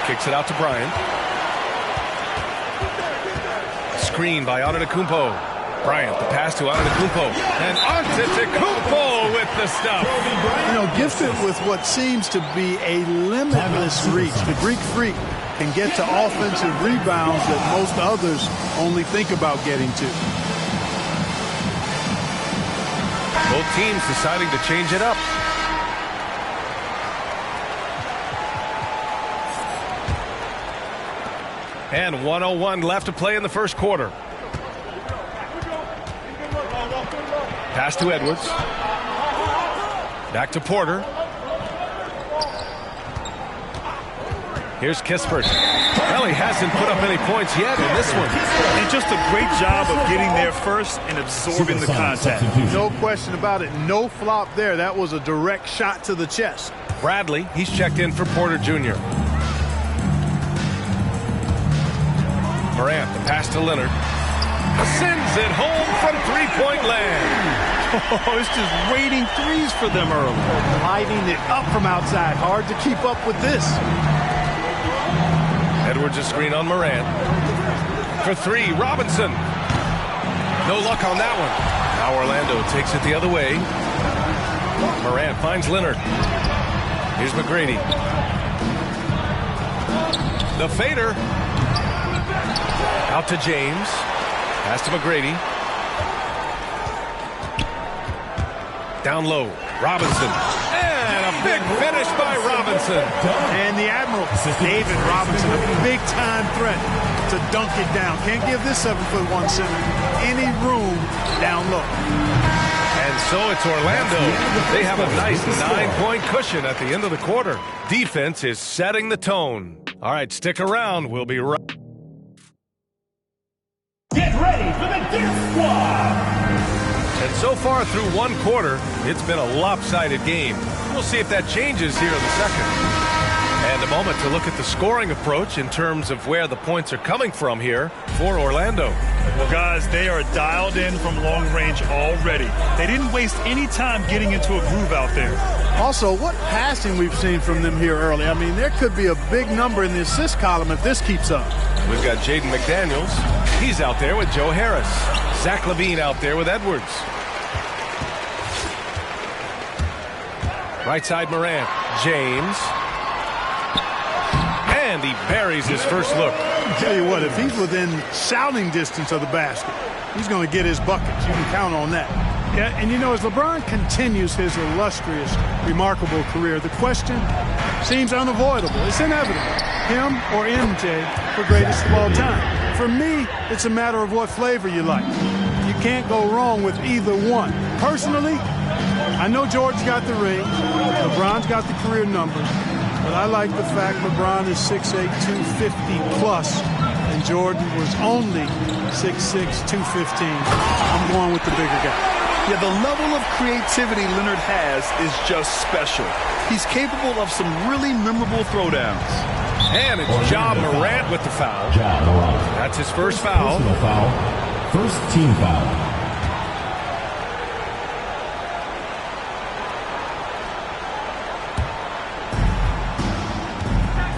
Kicks it out to Bryant. Screen by Antetokounmpo. Bryant, the pass to Antetokounmpo. And Antetokounmpo with the stuff. You know, gifted with what seems to be a limitless reach. The Greek Freak can get to offensive rebounds that most others only think about getting to. Both teams deciding to change it up. And 1:01 left to play in the first quarter. Pass to Edwards. Back to Porter. Here's Kispert. Well, he hasn't put up any points yet in this one. And just a great job of getting there first and absorbing the contact. No question about it. No flop there. That was a direct shot to the chest. Bradley, he's checked in for Porter Jr. Morant, the pass to Leonard. Sends it home from three-point land. Oh, it's just waiting threes for them early. Lighting it up from outside. Hard to keep up with this. Edwards a screen on Morant. For three, Robinson. No luck on that one. Now Orlando takes it the other way. Morant finds Leonard. Here's McGrady. The fader. Out to James. Pass to McGrady. Down low. Robinson. And a big finish by Robinson. And the Admiral, David Robinson, a big-time threat to dunk it down. Can't give this 7'1" center any room down low. And so it's Orlando. They have a nice 9-point cushion at the end of the quarter. Defense is setting the tone. All right, stick around. We'll be right. Get ready for the Death Squad! And so far through one quarter, it's been a lopsided game. We'll see if that changes here in the second. And a moment to look at the scoring approach in terms of where the points are coming from here for Orlando. Well, guys, they are dialed in from long range already. They didn't waste any time getting into a groove out there. Also, what passing we've seen from them here early. I mean, there could be a big number in the assist column if this keeps up. We've got Jaden McDaniels. He's out there with Joe Harris. Zach LaVine out there with Edwards. Right side Morant. James. And he buries his first look. I'll tell you what, if he's within shouting distance of the basket, he's going to get his buckets. You can count on that. Yeah, and you know, as LeBron continues his illustrious, remarkable career, the question seems unavoidable. It's inevitable. Him or MJ for greatest of all time. For me, it's a matter of what flavor you like. You can't go wrong with either one. Personally, I know Jordan's got the ring, LeBron's got the career numbers, but I like the fact LeBron is 6'8", 250 plus, and Jordan was only 6'6", 215. I'm going with the bigger guy. Yeah, the level of creativity Leonard has is just special. He's capable of some really memorable throwdowns. And it's Ja Morant with the foul. That's his first foul. First team foul.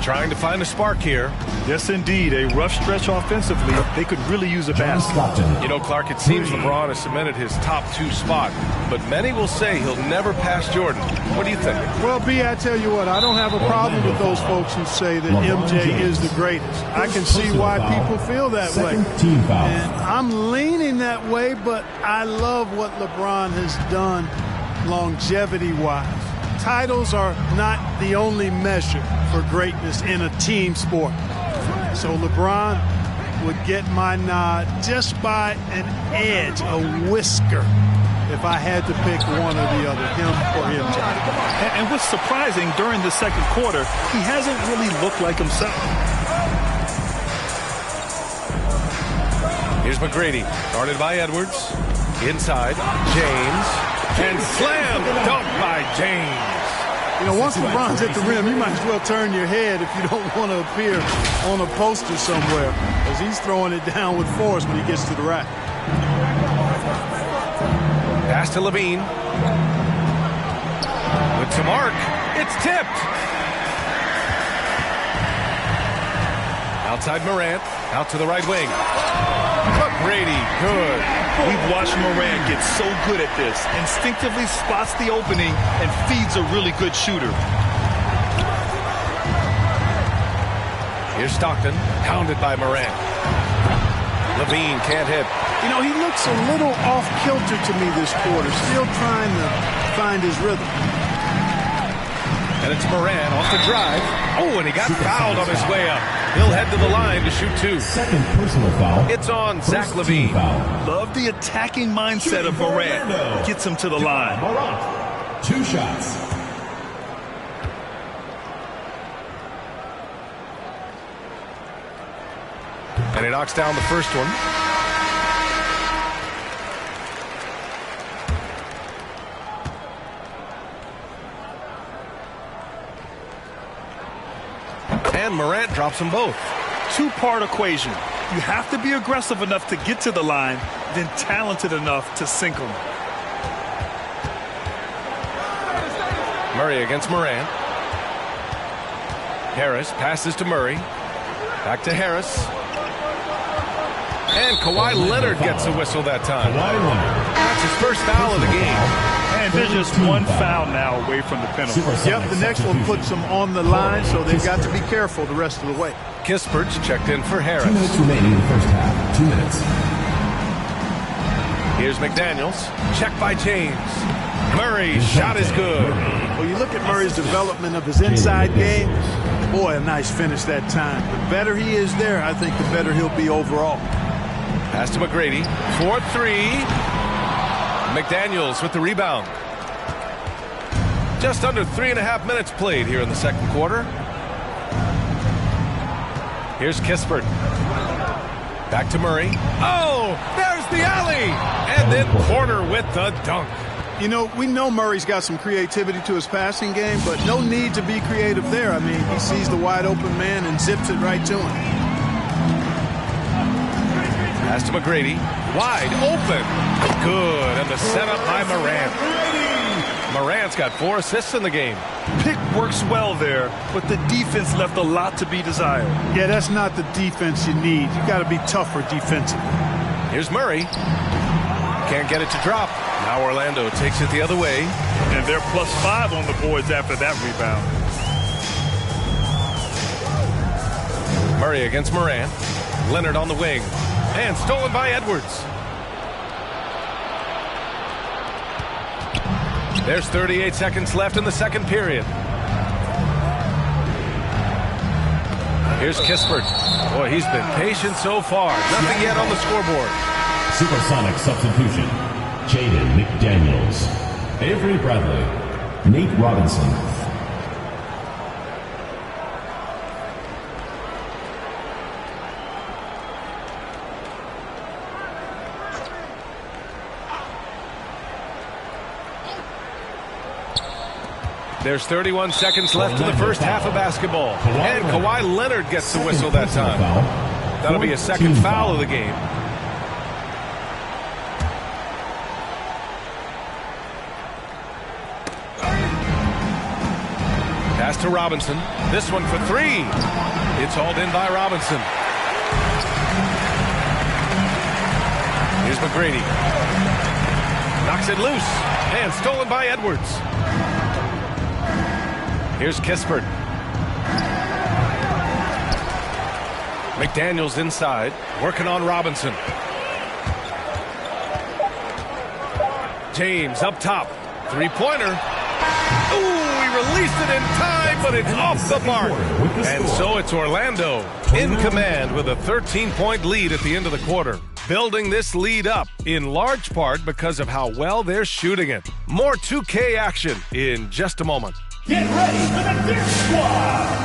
Trying to find a spark here. Yes, indeed. A rough stretch offensively. They could really use a basket. You know, Clark, it seems LeBron has cemented his top 2 spot, but many will say he'll never pass Jordan. What do you think? Well, B, I tell you what, I don't have a problem with those folks who say that MJ is the greatest. I can see why people feel that way. And I'm leaning that way, but I love what LeBron has done longevity-wise. Titles are not the only measure for greatness in a team sport. So LeBron would get my nod just by an edge, a whisker, if I had to pick one or the other, him or MJ. And what's surprising, during the second quarter, he hasn't really looked like himself. Here's McGrady, guarded by Edwards. Inside, James. And slam dunk by James. You know, once LeBron's at the rim, you might as well turn your head if you don't want to appear on a poster somewhere, because he's throwing it down with force when he gets to the rack. Pass to LaVine. With some arc, it's tipped. Outside Morant, out to the right wing. McGrady, good. We've watched Morant get so good at this. Instinctively spots the opening and feeds a really good shooter. Here's Stockton, pounded by Morant. Levine can't hit. You know, he looks a little off-kilter to me this quarter, still trying to find his rhythm. And it's Morant off the drive. Oh, and he got fouled on his way up. He'll head to the line to shoot 2. Second personal foul. It's on Zach Levine. Love the attacking mindset of Morant. Gets him to the line. Morant. 2 shots. And he knocks down the first one. And Morant drops them both. 2-part equation. You have to be aggressive enough to get to the line, then talented enough to sink them. Murray against Morant. Harris passes to Murray. Back to Harris. And Kawhi Leonard gets a whistle that time. That's his first foul of the game. And there's just 1 foul now away from the penalty. Yep, the next one puts them on the line, so they've got to be careful the rest of the way. Kispert's checked in for Harris. 2 minutes remaining in the first half. 2 minutes. Here's McDaniels. Check by James. Murray's shot is good. Well, you look at Murray's development of his inside game. Boy, a nice finish that time. The better he is there, I think the better he'll be overall. Pass to McGrady. 4-3. McDaniels with the rebound. Just under 3.5 minutes played here in the second quarter. Here's Kispert. Back to Murray. Oh, there's the alley. And then Porter with the dunk. You know, we know Murray's got some creativity to his passing game, but no need to be creative there. I mean, he sees the wide open man and zips it right to him. Pass to McGrady. Wide open. Good. And the setup by Morant. Morant's got 4 assists in the game. Pick works well there, but the defense left a lot to be desired. Yeah, that's not the defense you need. You got to be tougher defensively. Here's Murray. Can't get it to drop. Now Orlando takes it the other way. And they're +5 on the boards after that rebound. Murray against Morant. Leonard on the wing. And stolen by Edwards. There's 38 seconds left in the second period. Here's Kispert. Boy, he's been patient so far. Nothing yet on the scoreboard. Supersonic substitution. Jaden McDaniels. Avery Bradley. Nate Robinson. There's 31 seconds left in the first half of basketball. And Kawhi Leonard gets the whistle that time. That'll be a second foul of the game. Pass to Robinson. This one for 3. It's hauled in by Robinson. Here's McGrady. Knocks it loose. And stolen by Edwards. Here's Kispert. McDaniels inside, working on Robinson. James up top. 3-pointer. Ooh, he released it in time, but it's off the mark. And so it's Orlando in command with a 13-point lead at the end of the quarter. Building this lead up in large part because of how well they're shooting it. More 2K action in just a moment. Get ready for the Dirt Squad!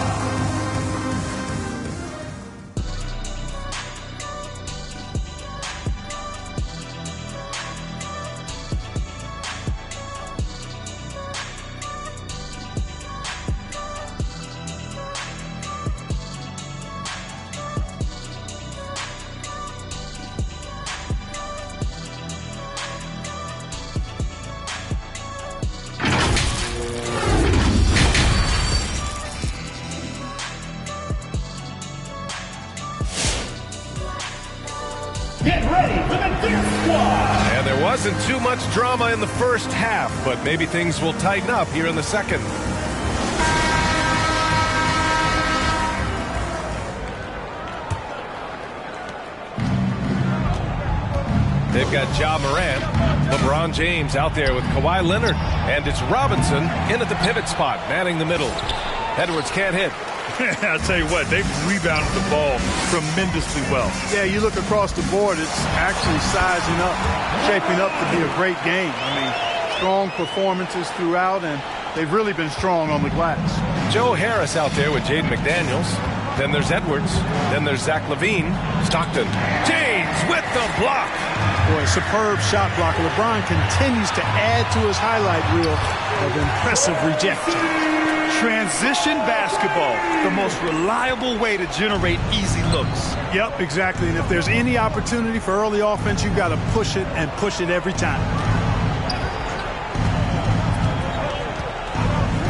And there wasn't too much drama in the first half, but maybe things will tighten up here in the second. They've got Ja Morant, LeBron James out there with Kawhi Leonard, and it's Robinson in at the pivot spot, manning the middle. Edwards can't hit. I'll tell you what, they've rebounded the ball tremendously well. Yeah, you look across the board, it's actually sizing up, shaping up to be a great game. I mean, strong performances throughout, and they've really been strong on the glass. Joe Harris out there with Jaden McDaniels. Then there's Edwards. Then there's Zach LaVine. Stockton. James with the block. Boy, superb shot blocker. LeBron continues to add to his highlight reel of impressive rejection. Transition basketball, the most reliable way to generate easy looks. Yep, exactly. And if there's any opportunity for early offense, you've got to push it and push it every time.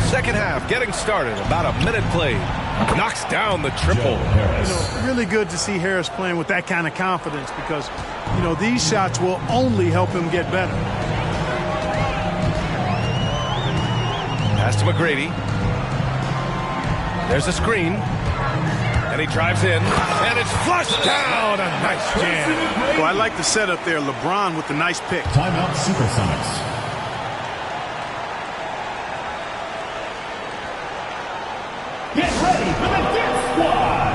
Second half getting started. About a minute played. Knocks down the triple. Really good to see Harris playing with that kind of confidence because, these shots will only help him get better. Pass to McGrady. There's a screen. And he drives in. And it's flushed down. A nice jam. Well, I like the setup there. LeBron with the nice pick. Timeout Supersonics. Get ready for the Death Squad!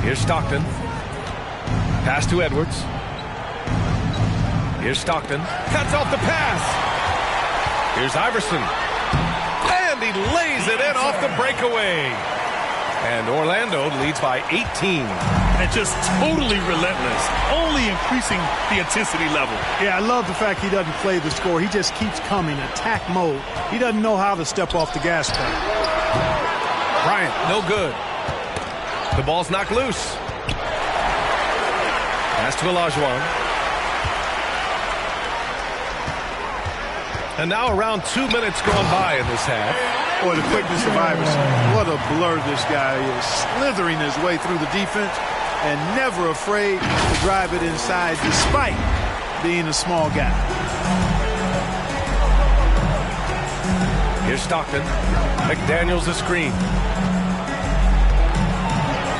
Here's Stockton. Pass to Edwards. Here's Stockton. Cuts off the pass. Here's Iverson. And he lays it in off the breakaway. And Orlando leads by 18. And just totally relentless, only increasing the intensity level. Yeah, I love the fact he doesn't play the score. He just keeps coming, attack mode. He doesn't know how to step off the gas pedal. Bryant, no good. The ball's knocked loose. Pass to Olajuwon. And now around 2 minutes gone by in this half. Boy, the quickness of Iverson. What a blur this guy is. Slithering his way through the defense and never afraid to drive it inside despite being a small guy. Here's Stockton. McDaniels the screen.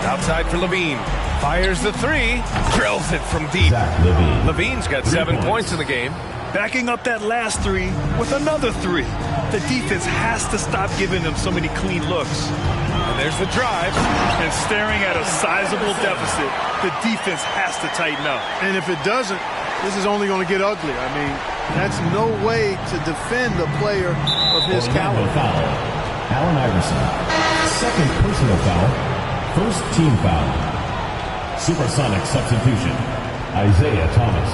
Outside for LaVine. Fires the three. Drills it from deep. LaVine's got 7 points in the game. Backing up that last three with another three. The defense has to stop giving them so many clean looks. And there's the drive. And staring at a sizable deficit, the defense has to tighten up. And if it doesn't, this is only going to get ugly. I mean, that's no way to defend a player of his caliber. Foul. Allen Iverson. Second personal foul. First team foul. Supersonic substitution. Isaiah Thomas.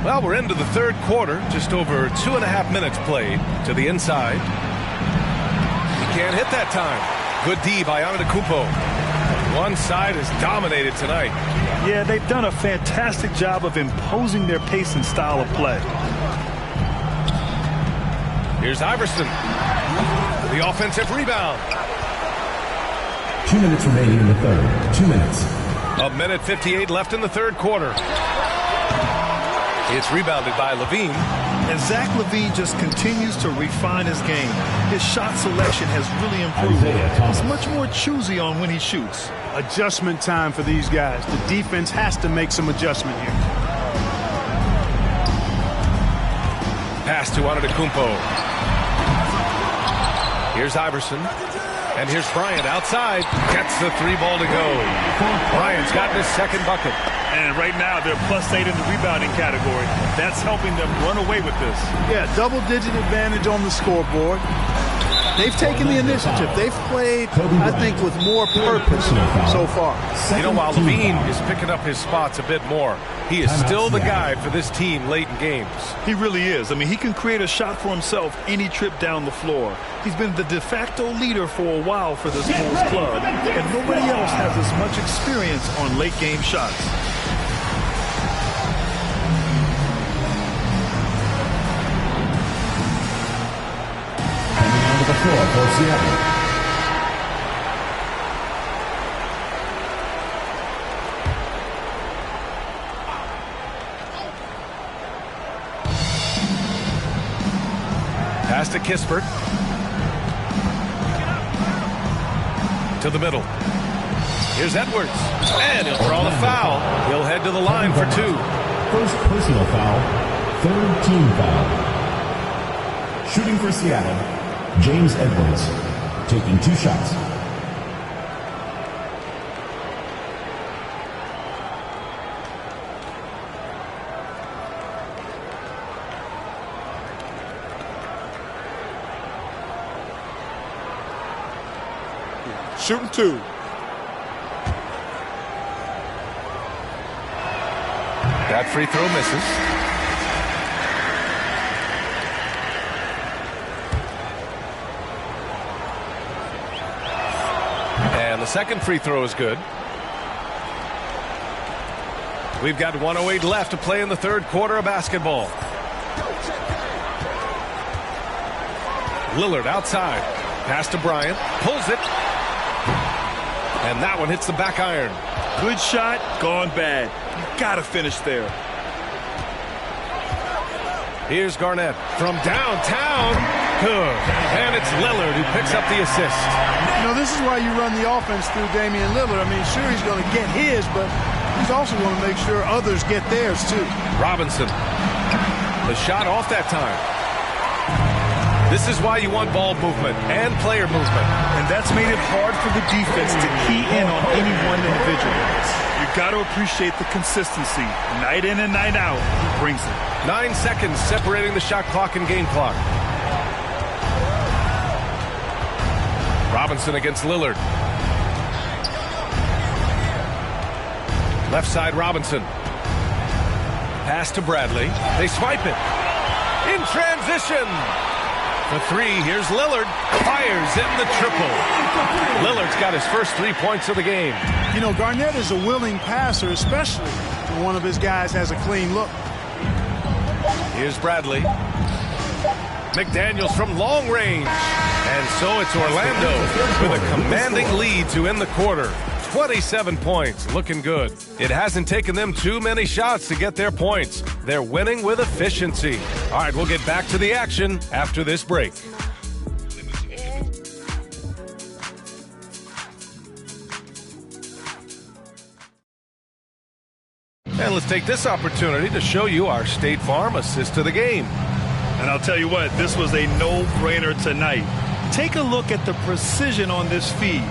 Well, we're into the third quarter. Just over 2.5 minutes played to the inside. He can't hit that time. Good D by Antetokounmpo. One side is dominated tonight. Yeah, they've done a fantastic job of imposing their pace and style of play. Here's Iverson. The offensive rebound. 2 minutes remaining in the third. 2 minutes. A minute 58 left in the third quarter. It's rebounded by LaVine. And Zach LaVine just continues to refine his game. His shot selection has really improved. He's much more choosy on when he shoots. Adjustment time for these guys. The defense has to make some adjustment here. Pass to Antetokounmpo. Here's Iverson. And here's Bryant outside. Gets the 3-ball to go. Bryant's gotten his second bucket. And right now, they're +8 in the rebounding category. That's helping them run away with this. Yeah, double-digit advantage on the scoreboard. They've taken the initiative. They've played, I think, with more purpose so far. You know, while Levine is picking up his spots a bit more, he is still the guy for this team late in games. He really is. I mean, he can create a shot for himself any trip down the floor. He's been the de facto leader for a while for this Bulls club, and nobody else has as much experience on late-game shots. The floor for Seattle. Pass to Kispert. To the middle. Here's Edwards. And he'll draw the foul. He'll head to the line for 2. First personal foul. Third team foul. Shooting for Seattle, James Edwards, taking 2 shots. Shooting 2. That free throw misses. And the second free throw is good. We've got 1:08 left to play in the third quarter of basketball. Lillard outside. Pass to Bryant. Pulls it. And that one hits the back iron. Good shot, gone bad. You gotta finish there. Here's Garnett from downtown. Good. And it's Lillard who picks up the assist. You know, this is why you run the offense through Damian Lillard. I mean, sure, he's going to get his, but he's also going to make sure others get theirs, too. Robinson. The shot off that time. This is why you want ball movement and player movement. And that's made it hard for the defense to key in on any one individual. You've got to appreciate the consistency. Night in and night out, he brings it. 9 seconds separating the shot clock and game clock. Robinson against Lillard. Left side Robinson. Pass to Bradley. They swipe it. In transition. The 3, here's Lillard. Fires in the triple. Lillard's got his first 3 points of the game. You know, Garnett is a willing passer, especially when one of his guys has a clean look. Here's Bradley. McDaniels from long range. And so it's Orlando with a commanding lead to end the quarter. 27 points, looking good. It hasn't taken them too many shots to get their points. They're winning with efficiency. All right, we'll get back to the action after this break. And let's take this opportunity to show you our State Farm assist to the game. And I'll tell you what, this was a no-brainer tonight. Take a look at the precision on this feed.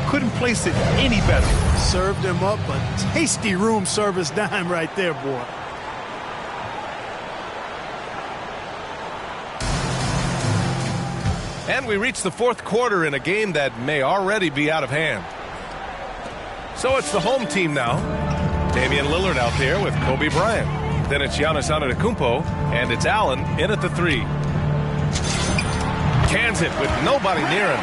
Couldn't place it any better. Served him up a tasty room service dime right there, boy. And we reach the fourth quarter in a game that may already be out of hand. So it's the home team now. Damian Lillard out there with Kobe Bryant. Then it's Giannis Antetokounmpo, and it's Allen in at the 3. Cans it with nobody near him.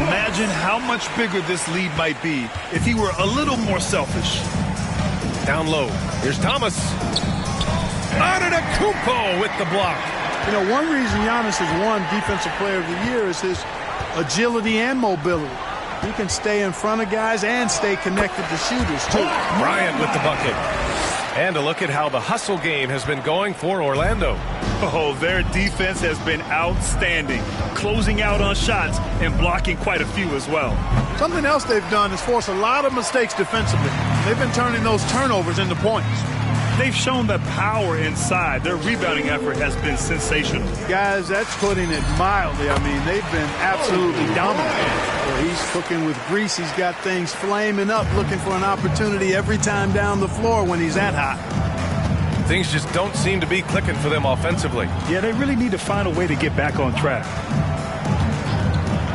Imagine how much bigger this lead might be if he were a little more selfish. Down low. Here's Thomas. Antetokounmpo with the block. You know, one reason Giannis has won Defensive Player of the Year is his agility and mobility. He can stay in front of guys and stay connected to shooters, too. Bryant with the bucket. And a look at how the hustle game has been going for Orlando. Oh, their defense has been outstanding, closing out on shots and blocking quite a few as well. Something else they've done is force a lot of mistakes defensively. They've been turning those turnovers into points. They've shown the power inside. Their rebounding effort has been sensational. Guys, that's putting it mildly. I mean, they've been absolutely dominant. Well, he's cooking with grease. He's got things flaming up, looking for an opportunity every time down the floor when he's that hot. Things just don't seem to be clicking for them offensively. Yeah, they really need to find a way to get back on track.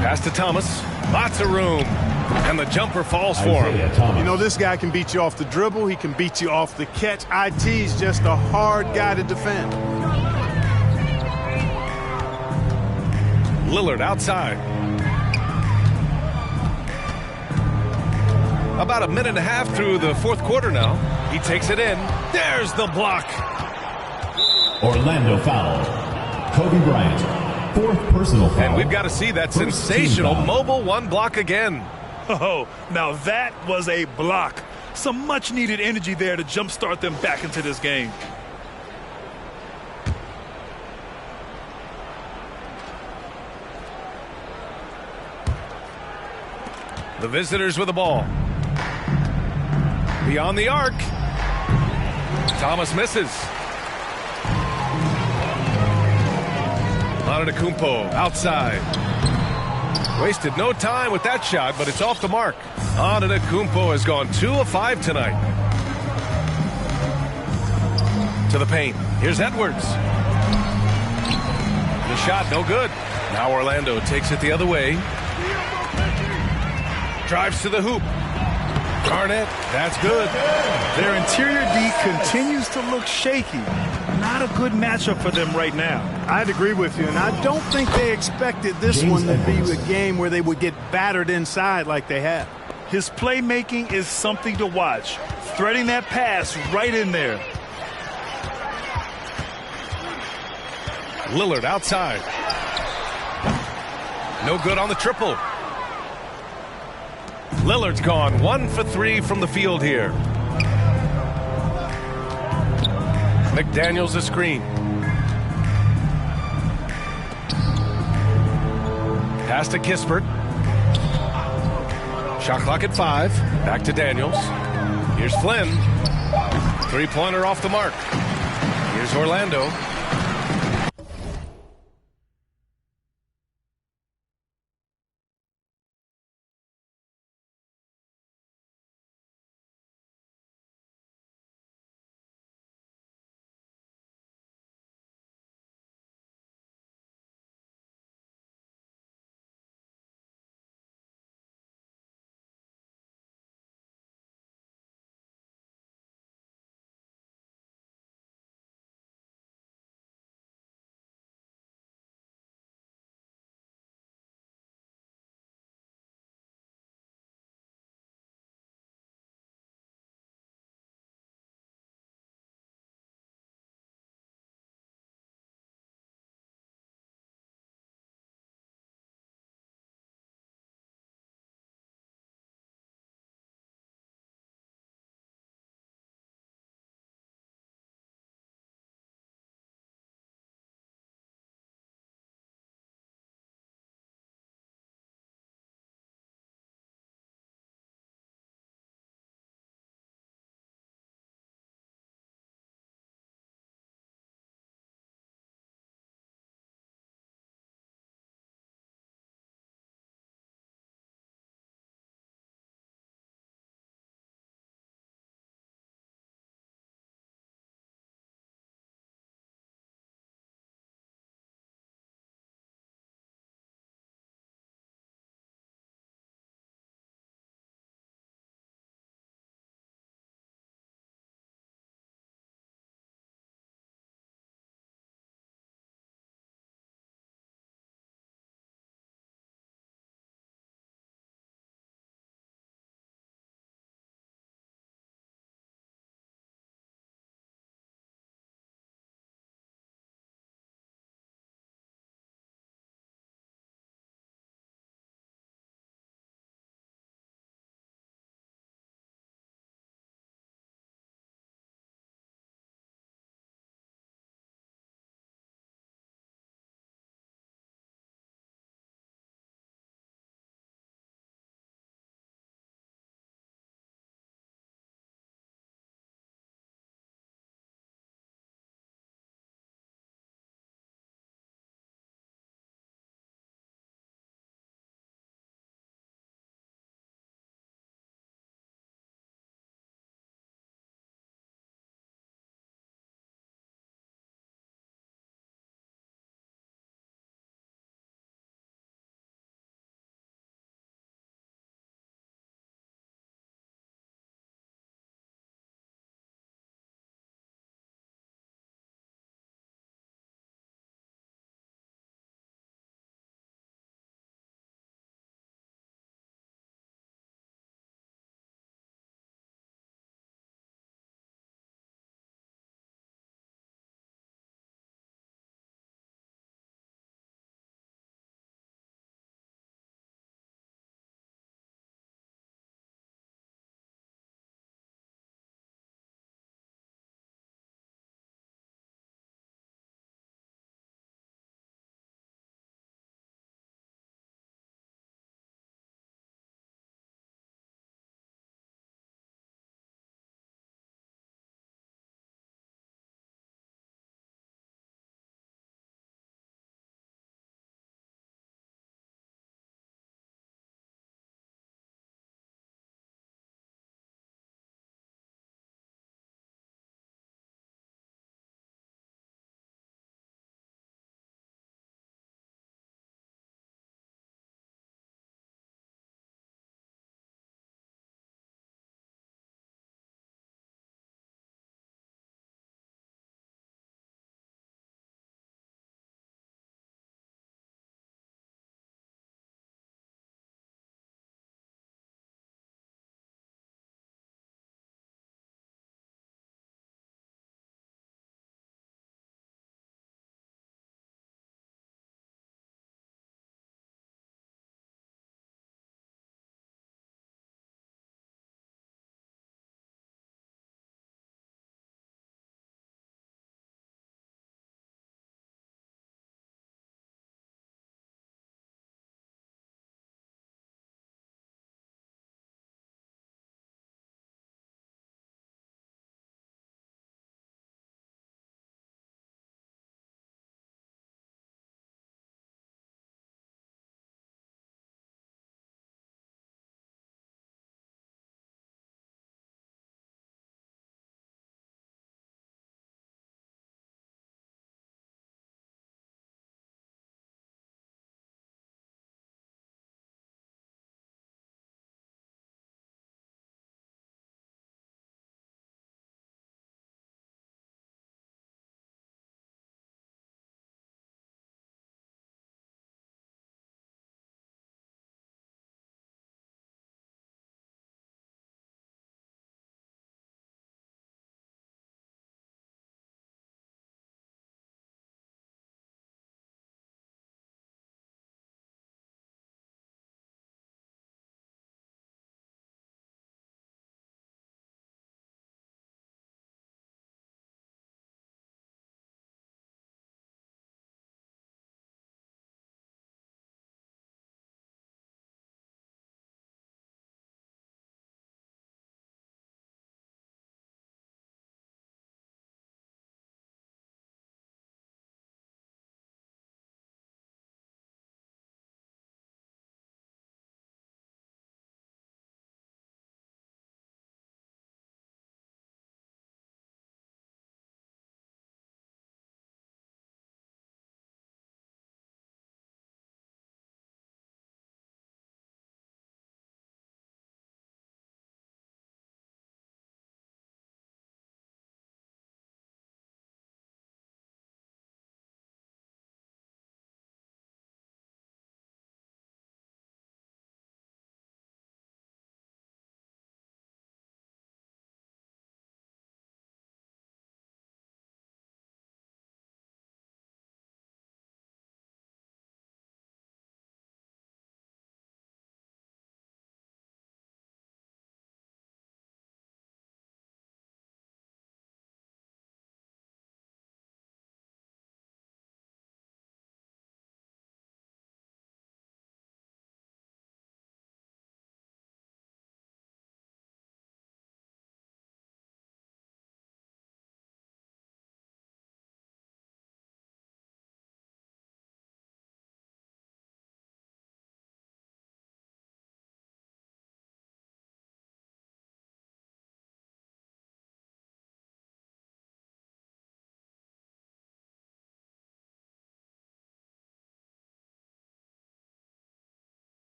Pass to Thomas. Lots of room. And the jumper falls for him. You know, this guy can beat you off the dribble. He can beat you off the catch. IT's just a hard guy to defend. Lillard outside. About a minute and a half through the fourth quarter now. He takes it in. There's the block. Orlando foul. Kobe Bryant, 4th personal foul. And we've got to see that sensational mobile one block again. Oh, now that was a block. Some much-needed energy there to jumpstart them back into this game. The visitors with the ball. Beyond the arc. Thomas misses. Antetokounmpo outside. Wasted no time with that shot, but it's off the mark. Antetokounmpo has gone 2 of 5 tonight. To the paint. Here's Edwards. The shot, no good. Now Orlando takes it the other way. Drives to the hoop. Garnett, that's good. Their interior D continues to look shaky. Not a good matchup for them right now. I'd agree with you, and I don't think they expected this one to be a game where they would get battered inside like they have. His playmaking is something to watch. Threading that pass right in there. Lillard outside. No good on the triple. Lillard's gone 1 for 3 from the field here. McDaniels a screen. Pass to Kispert. Shot clock at 5. Back to Daniels. Here's Flynn. 3-pointer off the mark. Here's Orlando.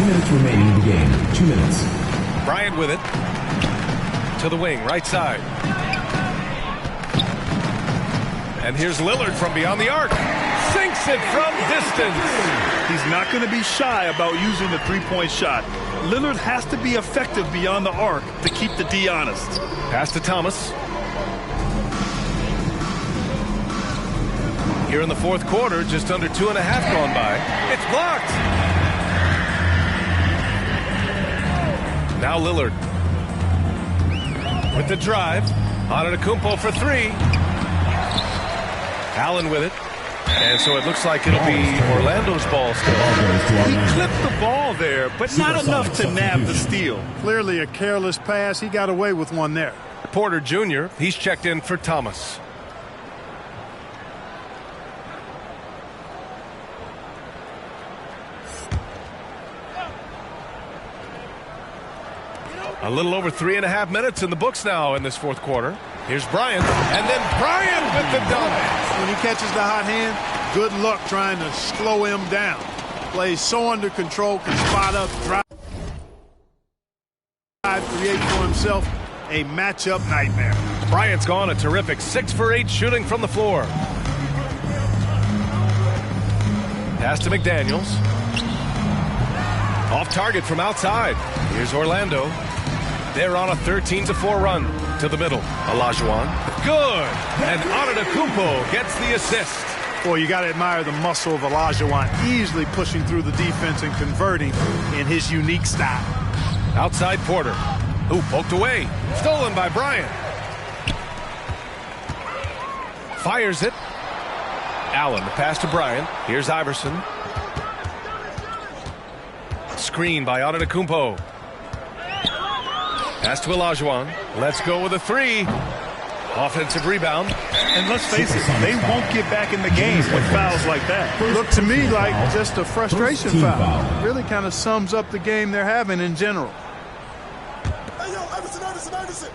2 minutes remaining in the game. 2 minutes. Bryant with it. To the wing, right side. And here's Lillard from beyond the arc. Sinks it from distance. He's not going to be shy about using the three-point shot. Lillard has to be effective beyond the arc to keep the D honest. Pass to Thomas. Here in the fourth quarter, just under 2.5 gone by. It's blocked. Now Lillard. With the drive. Antetokounmpo for three. Allen with it. And so it looks like it'll be Orlando's ball still. He clipped the ball there, but not enough to nab the steal. Clearly a careless pass. He got away with one there. Porter Jr., he's checked in for Thomas. A little over 3.5 minutes in the books now in this fourth quarter. Here's Bryant, and then Bryant with the dunk. When he catches the hot hand, good luck trying to slow him down. Plays so under control, can spot up, drive, create for himself a matchup nightmare. Bryant's gone a terrific 6 for 8 shooting from the floor. Pass to McDaniels. Off target from outside. Here's Orlando. They're on a 13-4 run to the middle. Olajuwon. Good. And Antetokounmpo gets the assist. Boy, you got to admire the muscle of Olajuwon, easily pushing through the defense and converting in his unique style. Outside Porter. Ooh, poked away. Stolen by Bryant. Fires it. Allen, the pass to Bryant. Here's Iverson. Screen by Antetokounmpo. Pass to Olajuwon. Let's go with a three. Offensive rebound. And let's face it, they won't get back in the game with fouls like that. Looked to me like just a frustration foul. Really kind of sums up the game they're having in general. Hey, yo, Iverson.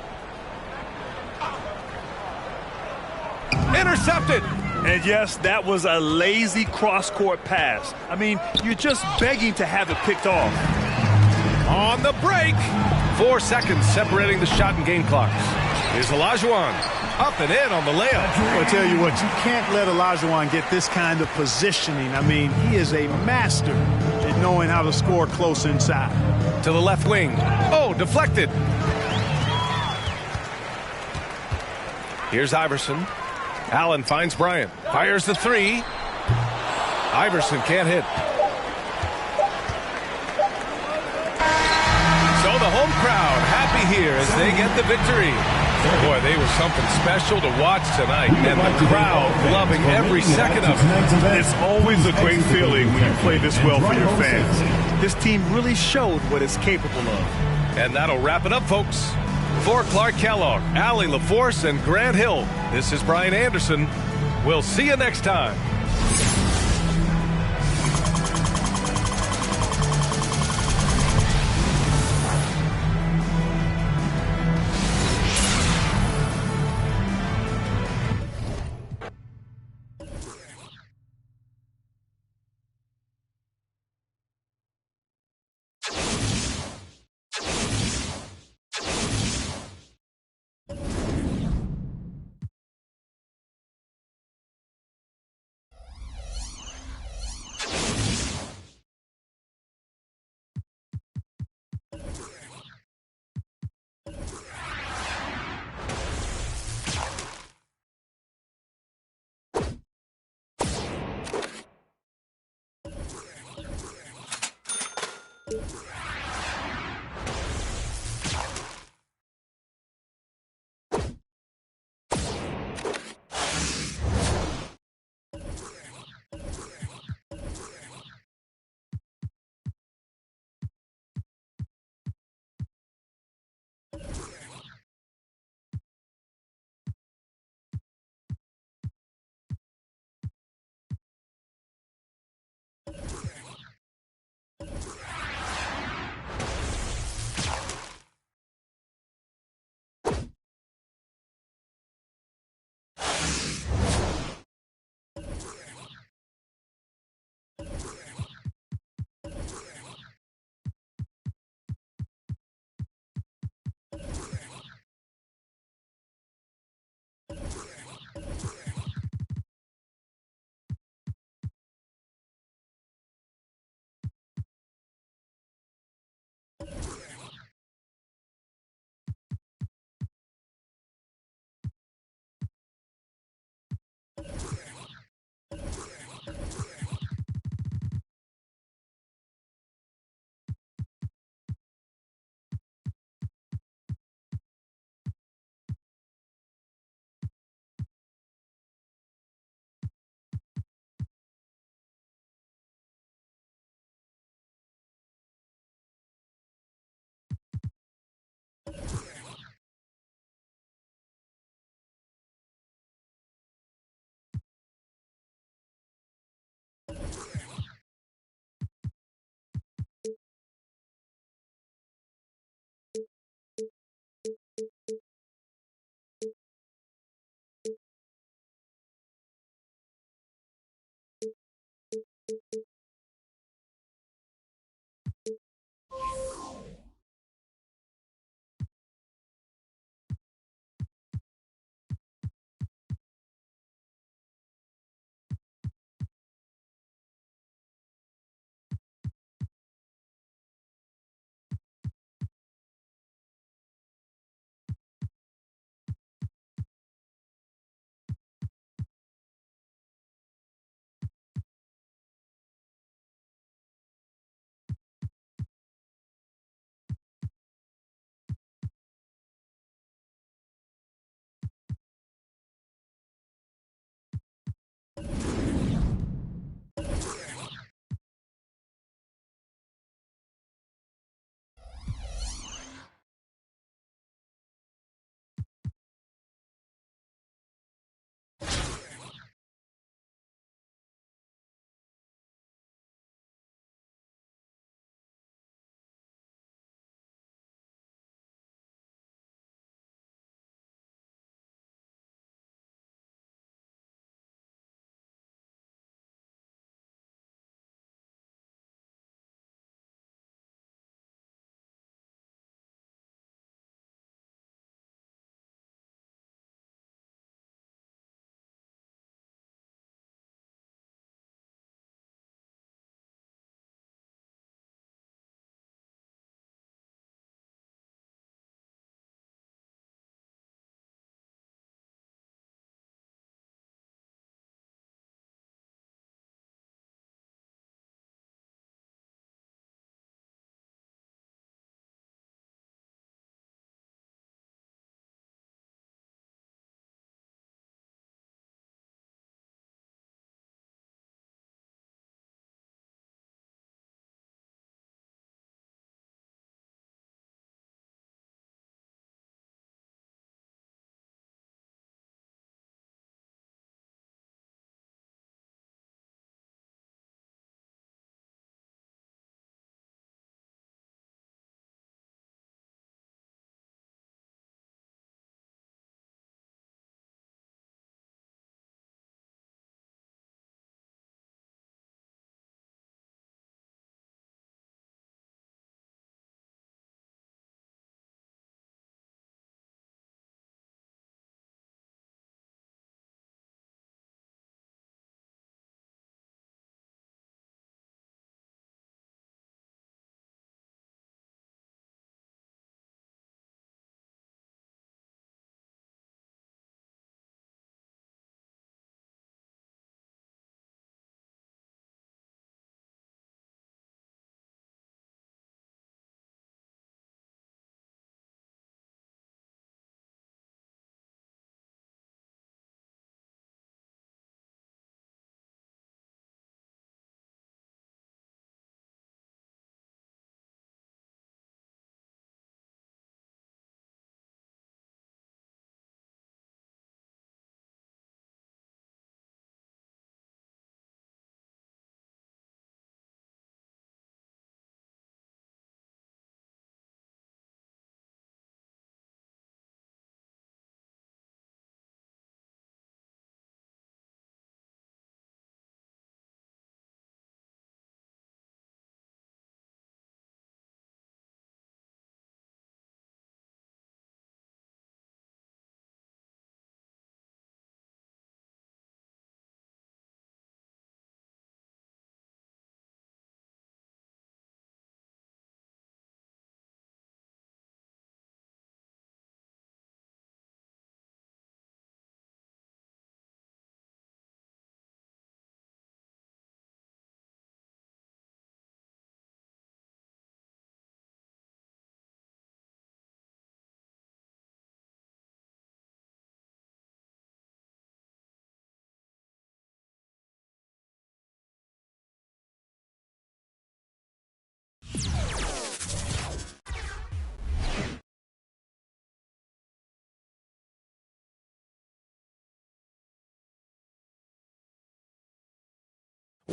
Intercepted. And yes, that was a lazy cross-court pass. I mean, you're just begging to have it picked off. On the break. 4 seconds separating the shot and game clocks. Here's Olajuwon. Up and in on the layup. I'll tell you what, you can't let Olajuwon get this kind of positioning. I mean, he is a master at knowing how to score close inside. To the left wing. Oh, deflected. Here's Iverson. Allen finds Bryant. Fires the three. Iverson can't hit. So the home crowd happy here as they get the victory. Boy, they were something special to watch tonight, and the crowd loving every second of it. It's always a great feeling when you play this well for your fans. This team really showed what it's capable of. And that'll wrap it up, folks. For Clark Kellogg, Allie LaForce, and Grant Hill, this is Brian Anderson. We'll see you next time.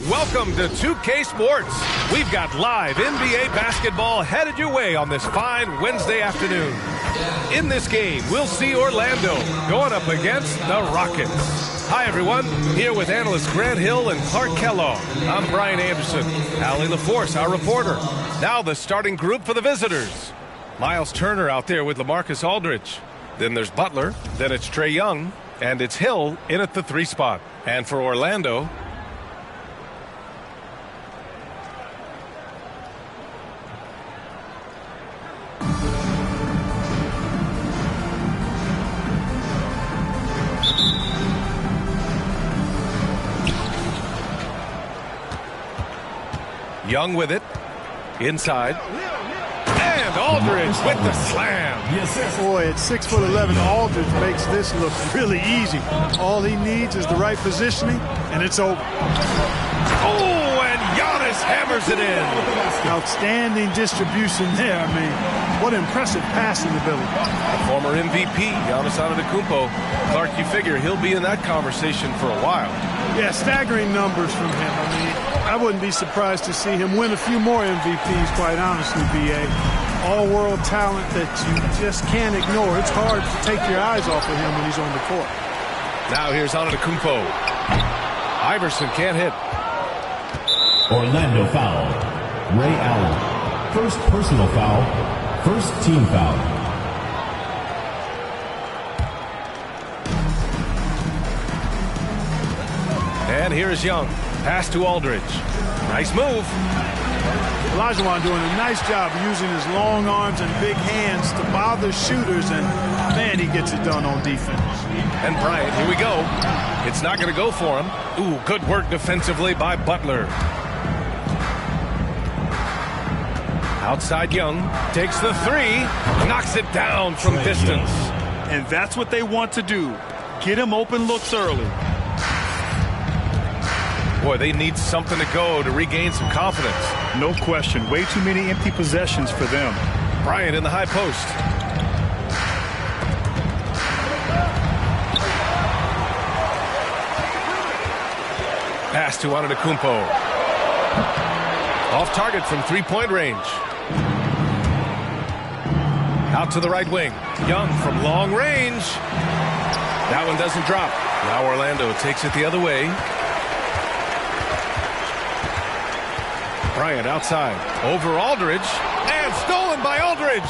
Welcome to 2K Sports. We've got live NBA basketball headed your way on this fine Wednesday afternoon. In this game, we'll see Orlando going up against the Rockets. Hi, everyone. Here with analysts Grant Hill and Clark Kellogg. I'm Brian Anderson. Allie LaForce, our reporter. Now the starting group for the visitors. Miles Turner out there with LaMarcus Aldridge. Then there's Butler. Then it's Trae Young. And it's Hill in at the 3 spot. And for Orlando, Young with it. Inside. And Aldridge with the slam. Boy, at 6'11", Aldridge makes this look really easy. All he needs is the right positioning, and it's open. Oh, and Giannis hammers it in. Outstanding distribution there. I mean, what impressive passing ability. Former MVP, Giannis Antetokounmpo. Clark, you figure he'll be in that conversation for a while. Yeah, staggering numbers from him. I mean, I wouldn't be surprised to see him win a few more MVPs, quite honestly, B.A. All-world talent that you just can't ignore. It's hard to take your eyes off of him when he's on the court. Now here's Antetokounmpo. Iverson can't hit. Orlando foul. Ray Allen. First personal foul. First team foul. And here's Young. Pass to Aldridge. Nice move. Olajuwon doing a nice job using his long arms and big hands to bother shooters, and man, he gets it done on defense. And Bryant, here we go. It's not going to go for him. Ooh, good work defensively by Butler. Outside Young. Takes the 3. Knocks it down from distance. And that's what they want to do. Get him open looks early. Boy, they need something to go to regain some confidence. No question. Way too many empty possessions for them. Bryant in the high post. Pass to Antetokounmpo. Off target from 3-point range. Out to the right wing. Young from long range. That one doesn't drop. Now Orlando takes it the other way. Bryant outside. Over Aldridge. And stolen by Aldridge.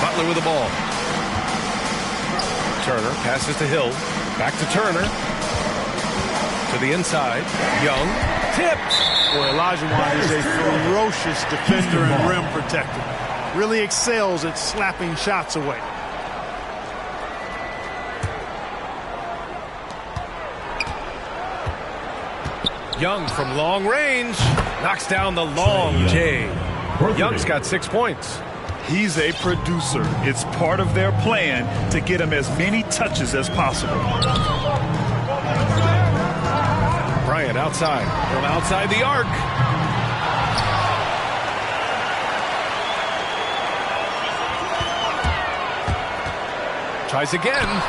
Butler with the ball. Turner passes to Hill. Back to Turner. To the inside. Young. Tipped. Boy, Olajuwon is a ferocious defender and rim protector. Really excels at slapping shots away. Young from long range. Knocks down the long J. Young's got 6 points. He's a producer. It's part of their plan to get him as many touches as possible. Bryant outside. From outside the arc. Tries again.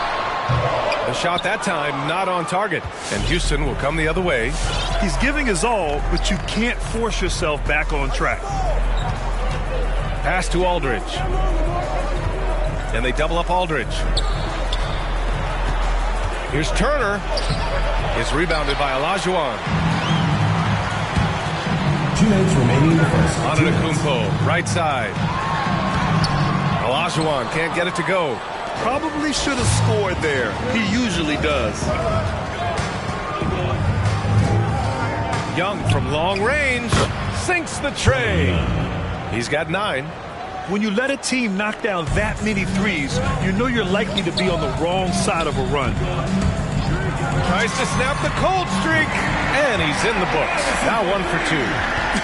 The shot that time not on target. And Houston will come the other way. He's giving his all, but you can't force yourself back on track. Pass to Aldridge. And they double up Aldridge. Here's Turner. It's rebounded by Olajuwon. 2 minutes remaining in the first. Antetokounmpo, right side. Olajuwon can't get it to go. Probably should have scored there. He usually does. Young from long range. Sinks the tray. He's got 9. When you let a team knock down that many threes, you know you're likely to be on the wrong side of a run. Tries to snap the cold streak. And he's in the books. Now 1 for 2.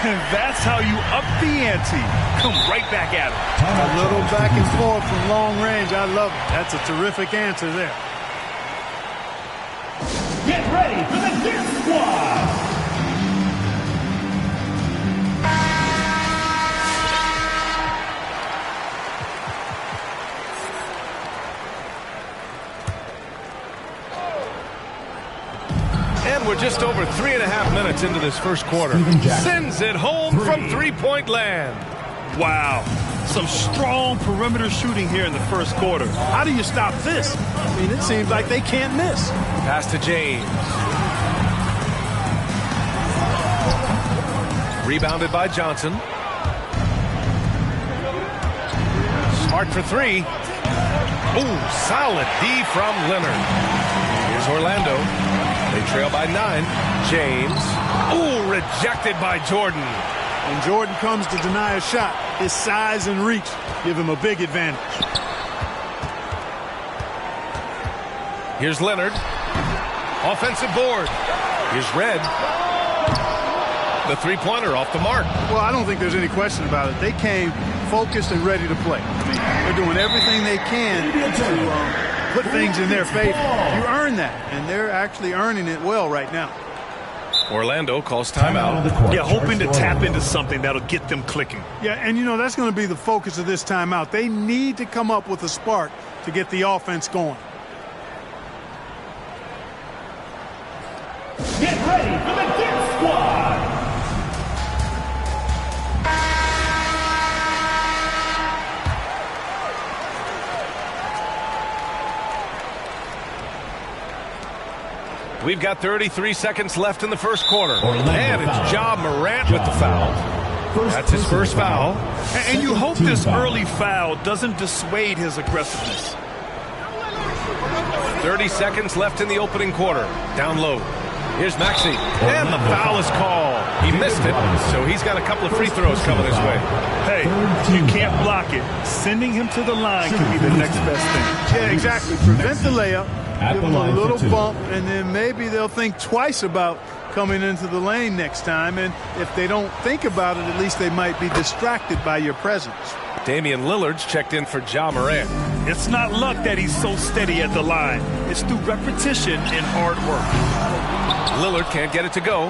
And that's how you up the ante. Come right back at him. A little back and forth from long range. I love it. That's a terrific answer there. Get ready for the Death Squad. And we're just over 3.5 minutes into this first quarter. Sends it home from 3-point land. Wow. Some strong perimeter shooting here in the first quarter. How do you stop this? I mean, it seems like they can't miss. Pass to James. Rebounded by Johnson. Smart for three. Ooh, solid D from Leonard. Here's Orlando. They trail by 9. James. Ooh, rejected by Jordan. When Jordan comes to deny a shot, his size and reach give him a big advantage. Here's Leonard. Offensive board. Here's Red. The three-pointer off the mark. Well, I don't think there's any question about it. They came focused and ready to play. I mean, they're doing everything they can to put things in their favor. You earn that, and they're actually earning it well right now. Orlando calls timeout. Yeah, hoping to tap into something that'll get them clicking. Yeah, and you know, that's going to be the focus of this timeout. They need to come up with a spark to get the offense going. Get ready for the Dip Squad. We've got 33 seconds left in the first quarter. Orlando and it's Ja Morant with the foul. That's his first foul. And you hope this early foul doesn't dissuade his aggressiveness. 30 seconds left in the opening quarter. Down low. Here's Maxey. And the foul is called. He missed it, so he's got a couple of free throws coming his way. Hey, you can't block it. Sending him to the line could be the next best thing. Yeah, exactly. Prevent the layup. Give them a little bump, and then maybe they'll think twice about coming into the lane next time. And if they don't think about it, at least they might be distracted by your presence. Damian Lillard's checked in for Ja Morant. It's not luck that he's so steady at the line. It's through repetition and hard work. Lillard can't get it to go.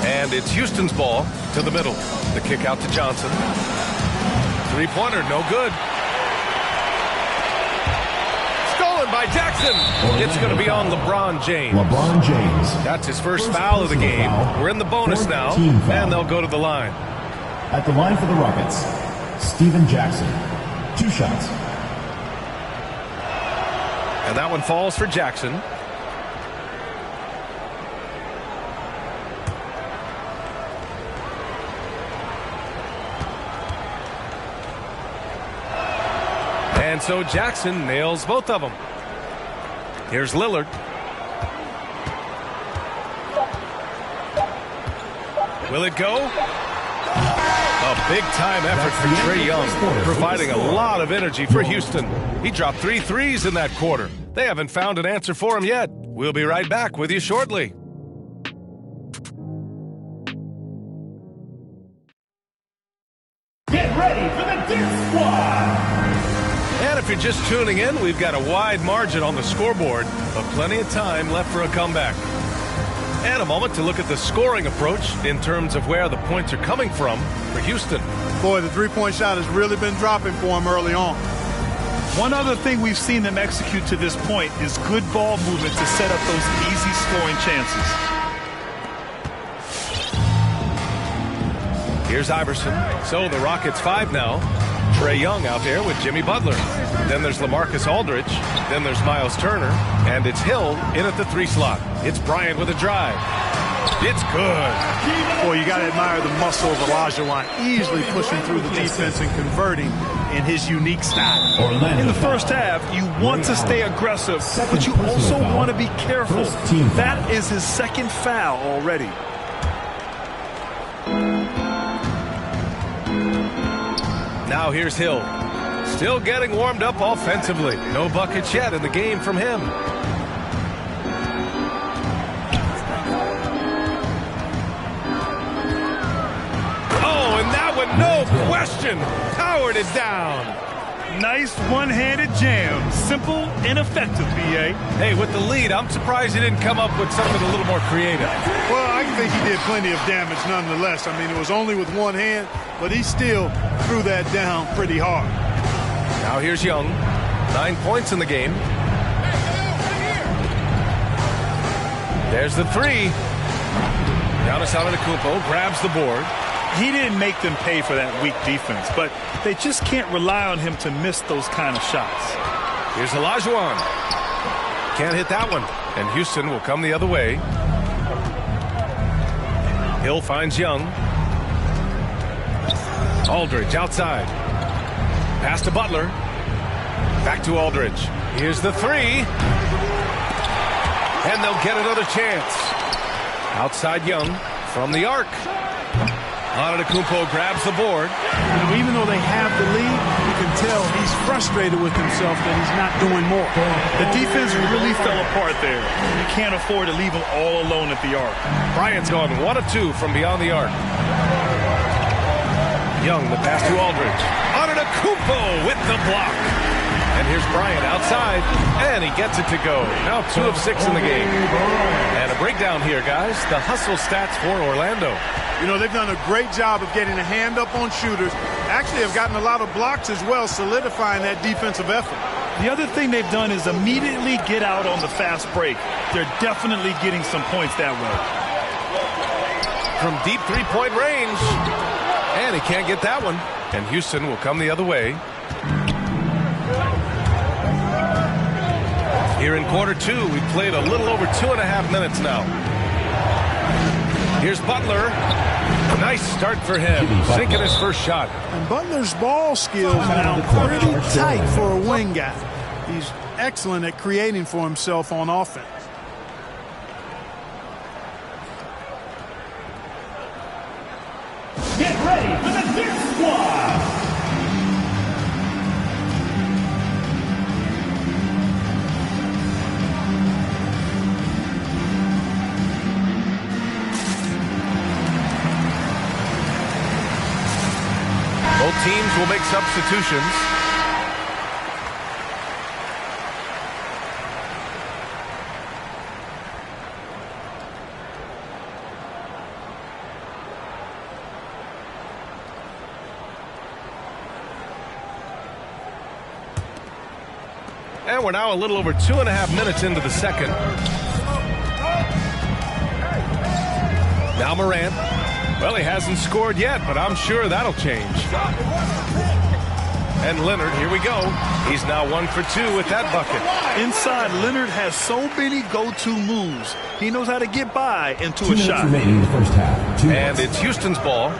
And it's Houston's ball to the middle. The kick out to Johnson. Three-pointer, no good. By Jackson. It's going to be on LeBron James. LeBron James. That's his first foul of the game. We're in the bonus now, and they'll go to the line. At the line for the Rockets, Steven Jackson. 2 shots. And that one falls for Jackson. And so Jackson nails both of them. Here's Lillard. Will it go? A big-time effort for Trae Young, providing a lot of energy for Houston. He dropped 3 threes in that quarter. They haven't found an answer for him yet. We'll be right back with you shortly. Get ready for the Dip Squad. And if you're just tuning in, we've got a wide margin on the scoreboard, but plenty of time left for a comeback. And a moment to look at the scoring approach in terms of where the points are coming from for Houston. Boy, the three-point shot has really been dropping for him early on. One other thing we've seen them execute to this point is good ball movement to set up those easy scoring chances. Here's Iverson. So the Rockets 5 now. Trae Young out there with Jimmy Butler. Then there's LaMarcus Aldridge. Then there's Miles Turner. And it's Hill in at the 3 slot. It's Bryant with a drive. It's good. Boy, you got to admire the muscle of Olajuwon, easily pushing through the defense and converting in his unique style. In the first half, you want to stay aggressive, but you also want to be careful. That is his second foul already. Now here's Hill. Still getting warmed up offensively. No buckets yet in the game from him. Oh, and that one, no question, powered it down. Nice one-handed jam. Simple and effective, B.A. Hey, with the lead, I'm surprised he didn't come up with something a little more creative. Well, I think he did plenty of damage nonetheless. I mean, it was only with one hand, but he still threw that down pretty hard. Now here's Young. 9 points in the game. There's the 3. Giannis Antetokounmpo grabs the board. He didn't make them pay for that weak defense, but they just can't rely on him to miss those kind of shots. Here's Olajuwon. Can't hit that one. And Houston will come the other way. Hill finds Young. Aldridge outside. Pass to Butler. Back to Aldridge. Here's the three. And they'll get another chance. Outside Young from the arc. Antetokounmpo grabs the board. Even though they have the lead, you can tell he's frustrated with himself that he's not doing more. The defense really fell apart there. You can't afford to leave him all alone at the arc. Bryant's gone 1 of 2 from beyond the arc. Young, the pass to Aldridge. Antetokounmpo with the block. And here's Bryant outside, and he gets it to go. Now 2 of 6 in the game. And a breakdown here, guys. The hustle stats for Orlando. You know, they've done a great job of getting a hand up on shooters. Actually have gotten a lot of blocks as well, solidifying that defensive effort. The other thing they've done is immediately get out on the fast break. They're definitely getting some points that way. From deep three-point range. And he can't get that one. And Houston will come the other way. Here in quarter 2, we've played a little over 2.5 minutes now. Here's Butler. Nice start for him. Sinking his first shot. And Butler's ball skills now pretty tight for a wing guy. He's excellent at creating for himself on offense. Get ready for the Dick Squad. Both teams will make substitutions. And we're now a little over 2.5 minutes into the second. Now Morant. Well, he hasn't scored yet, but I'm sure that'll change. And Leonard, here we go. He's now 1 for 2 with that bucket. Inside, Leonard has so many go-to moves. He knows how to get by into a 2 minutes shot. remaining in the first half. And it's Houston's ball.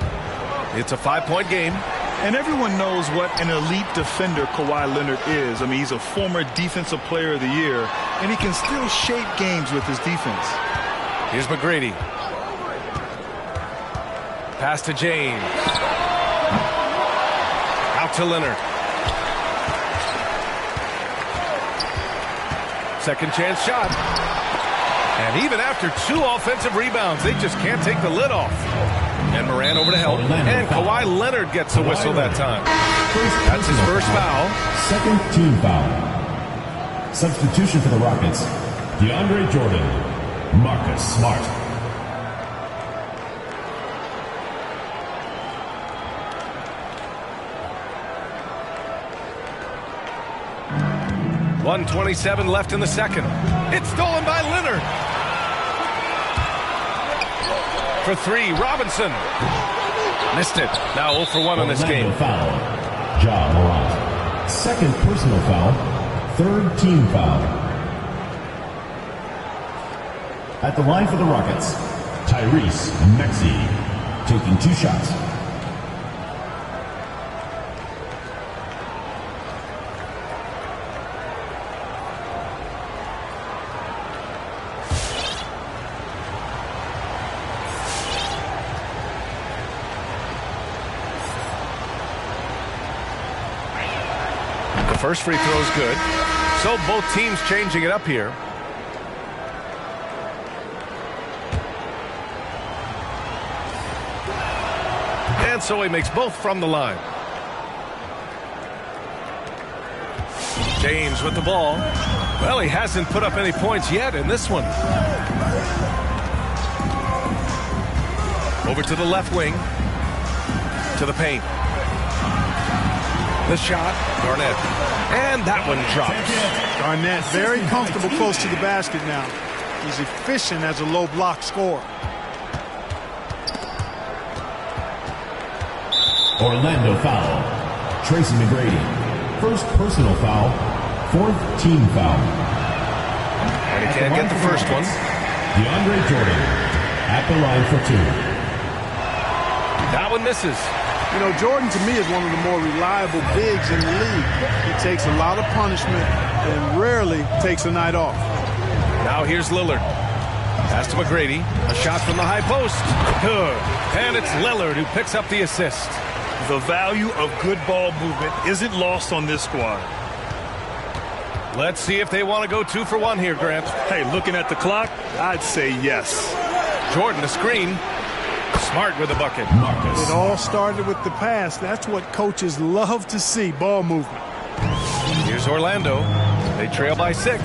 It's a 5-point game. And everyone knows what an elite defender Kawhi Leonard is. I mean, he's a former Defensive Player of the Year, and he can still shape games with his defense. Here's McGrady. Pass to James. Out to Leonard. Second chance shot. And even after 2 offensive rebounds, they just can't take the lid off. And Morant over to help. And Kawhi Leonard gets a whistle that time. That's his first foul. Second team foul. Substitution for the Rockets. DeAndre Jordan. Marcus Smart. .127 left in the second. It's stolen by Leonard. For 3, Robinson. Missed it. Now 0 for 1 on this game. Foul. Ja Morant. Second personal foul. Third team foul. At the line for the Rockets, Tyrese Maxey, taking 2 shots. First free throw is good. So both teams changing it up here. And so he makes both from the line. James with the ball. Well, he hasn't put up any points yet in this one. Over to the left wing. To the paint. The shot, Garnett. And that one drops. Garnett very comfortable close to the basket now. He's efficient as a low block scorer. Orlando foul. Tracy McGrady. First personal foul. Fourth team foul. And he can't get the first one. DeAndre Jordan at the line for 2. That one misses. You know, Jordan to me is one of the more reliable bigs in the league. He takes a lot of punishment and rarely takes a night off. Now here's Lillard. Pass to McGrady. A shot from the high post. Good. And it's Lillard who picks up the assist. The value of good ball movement isn't lost on this squad. Let's see if they want to go 2 for 1 here, Grant. Hey, looking at the clock, I'd say yes. Jordan, a screen. Smart with the bucket. Marcus. It all started with the pass. That's what coaches love to see, ball movement. Here's Orlando. They trail by 6.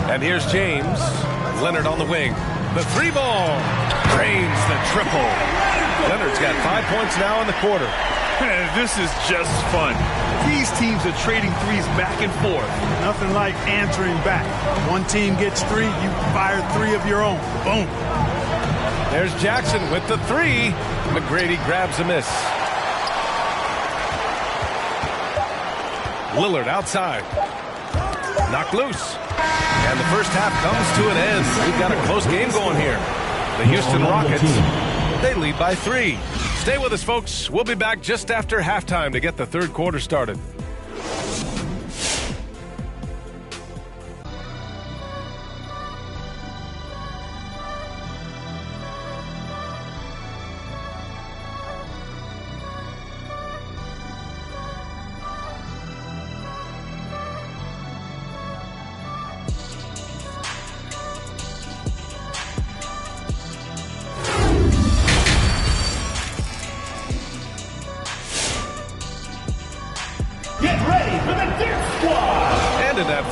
And here's James. Leonard on the wing. The 3-ball. Drains the triple. Leonard's got 5 points now in the quarter. This is just fun. These teams are trading threes back and forth. Nothing like answering back. One team gets 3, you fire 3 of your own. Boom. There's Jackson with the 3. McGrady grabs a miss. Lillard outside. Knocked loose. And the first half comes to an end. We've got a close game going here. The Houston Rockets, they lead by 3. Stay with us, folks. We'll be back just after halftime to get the third quarter started.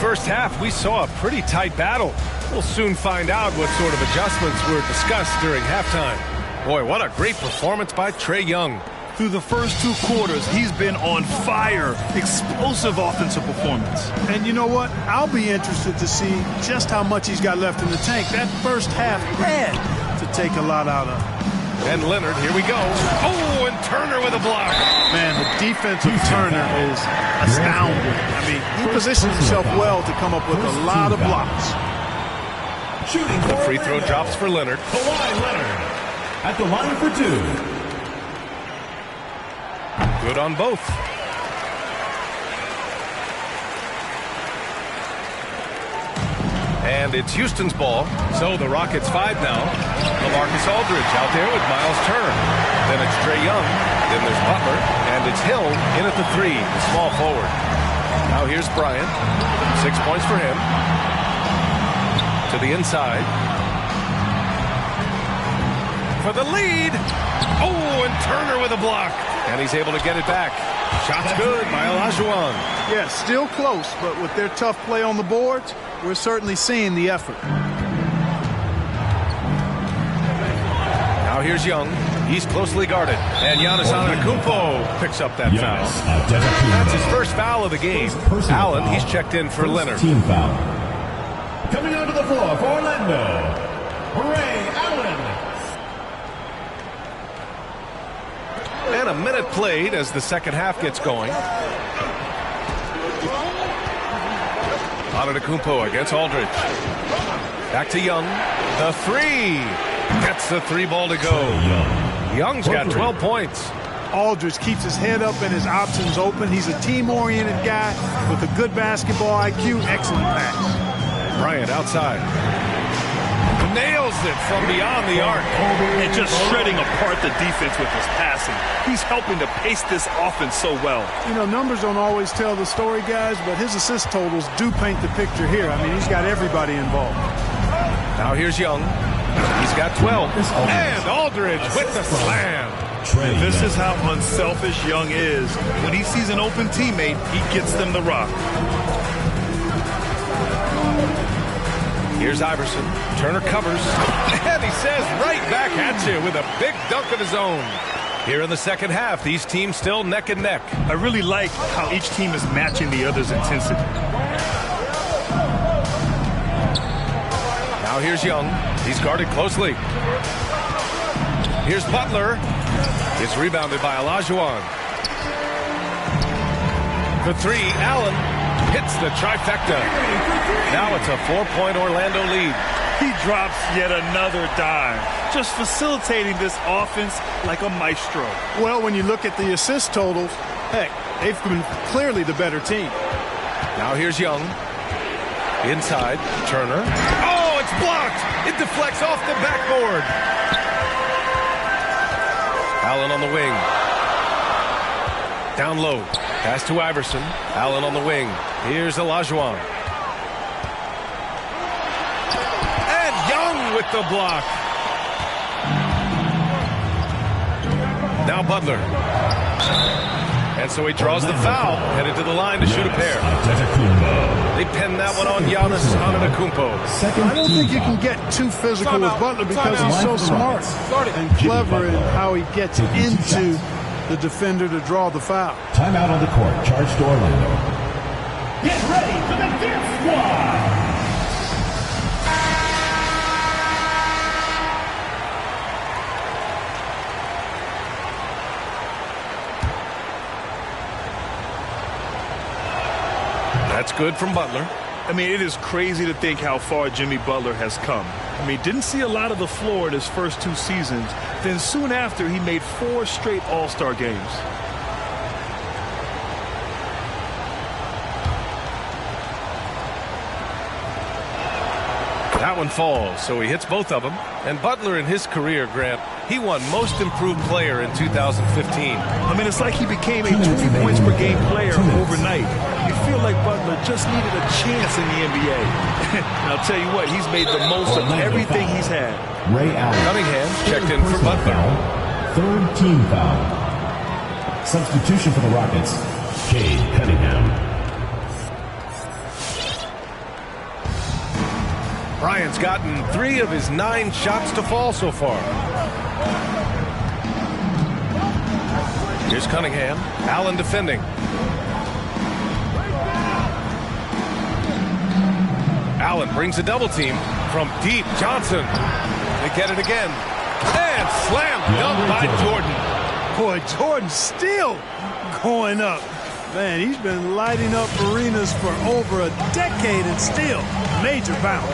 First half, we saw a pretty tight battle. We'll soon find out what sort of adjustments were discussed during halftime. Boy, what a great performance by Trae Young. Through the first 2 quarters, he's been on fire. Explosive offensive performance. And you know what? I'll be interested to see just how much he's got left in the tank. That first half had to take a lot out of him. And Leonard, here we go. Oh, and Turner with a block. Man, the defense of Turner is astounding. I mean, he positions himself well to come up with a lot of blocks. Shooting the free throw drops for Leonard. Kawhi Leonard at the line for 2. Good on both. And it's Houston's ball. So the Rockets 5 now. LaMarcus Aldridge out there with Miles Turner. Then it's Trae Young. Then there's Butler. And it's Hill in at the 3, the small forward. Now here's Bryant. 6 points for him. To the inside. For the lead. Oh, and Turner with a block. And he's able to get it back. Shot's good by Olajuwon. Yeah, still close, but with their tough play on the boards, we're certainly seeing the effort. Now here's Young. He's closely guarded. And Giannis Antetokounmpo picks up that foul. That's his first foul of the game. Allen, he's checked in for Leonard. Team foul. Coming onto the floor for Orlando, Ray Allen. And a minute played as the second half gets going. Antetokounmpo against Aldridge. Back to Young. The 3. Gets the 3-ball to go. Young's got 12 points. Aldridge keeps his head up and his options open. He's a team-oriented guy with a good basketball IQ. Excellent pass. Bryant outside. Nails it from beyond the arc. And just shredding apart the defense with his passing. He's helping to pace this offense so well. You know, numbers don't always tell the story, guys, but his assist totals do paint the picture here. I mean, he's got everybody involved. Now here's Young. He's got 12. And Aldridge with the slam. This is how unselfish Young is. When he sees an open teammate, he gets them the rock. Here's Iverson. Turner covers. And he says right back at you with a big dunk of his own. Here in the second half, these teams still neck and neck. I really like how each team is matching the other's intensity. Now here's Young. He's guarded closely. Here's Butler. It's rebounded by Olajuwon. For three, Allen hits the trifecta. Now it's a 4-point Orlando lead. He drops yet another dime, just facilitating this offense like a maestro. Well, when you look at the assist totals, heck, they've been clearly the better team. Now here's Young. Inside, Turner. Oh, it's blocked! It deflects off the backboard. Allen on the wing. Down low. Pass to Iverson. Allen on the wing. Here's Olajuwon. And Young with the block. Now Butler. And so he draws the foul, headed to the line to shoot a pair. They pen that one on Giannis Antetokounmpo. I don't think you can get too physical with Butler because he's so smart and clever in how he gets into the defender to draw the foul. Timeout on the court. Charge to Orlando. Get ready for the dance squad. That's good from Butler. I mean, it is crazy to think how far Jimmy Butler has come. I mean, didn't see a lot of the floor in his first 2 seasons. Then soon after, he made 4 straight All-Star games. That one falls, so he hits both of them. And Butler in his career, Grant, he won Most Improved Player in 2015. I mean, it's like he became a 20 points per game player overnight. You feel like Butler just needed a chance in the NBA. And I'll tell you what, he's made the most of everything he's had. Ray Allen. Cunningham checked in for Butler. Third team foul. Substitution for the Rockets, Cade Cunningham. Bryant's gotten 3 of his 9 shots to fall so far. Here's Cunningham. Allen defending. Allen brings a double team from deep. Johnson. They get it again. And slam dunk by Jordan. Boy, Jordan still going up. Man, he's been lighting up arenas for over a decade and still major bounce.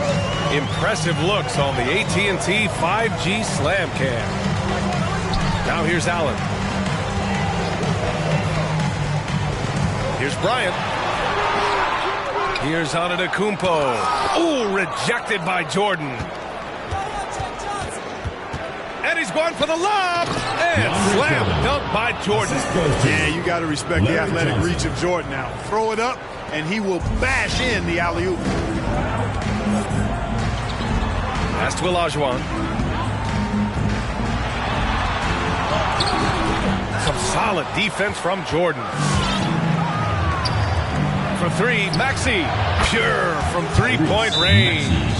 Impressive looks on the AT&T 5G Slam Cam. Now here's Allen. Here's Bryant. Here's Antetokounmpo. Ooh, rejected by Jordan. And he's going for the lob. And slam dunk by Jordan. Yeah, you got to respect the athletic reach of Jordan now. Throw it up, and he will bash in the alley-oop. Pass to Olajuwon. Some solid defense from Jordan. For 3, Maxey. Pure from 3-point range.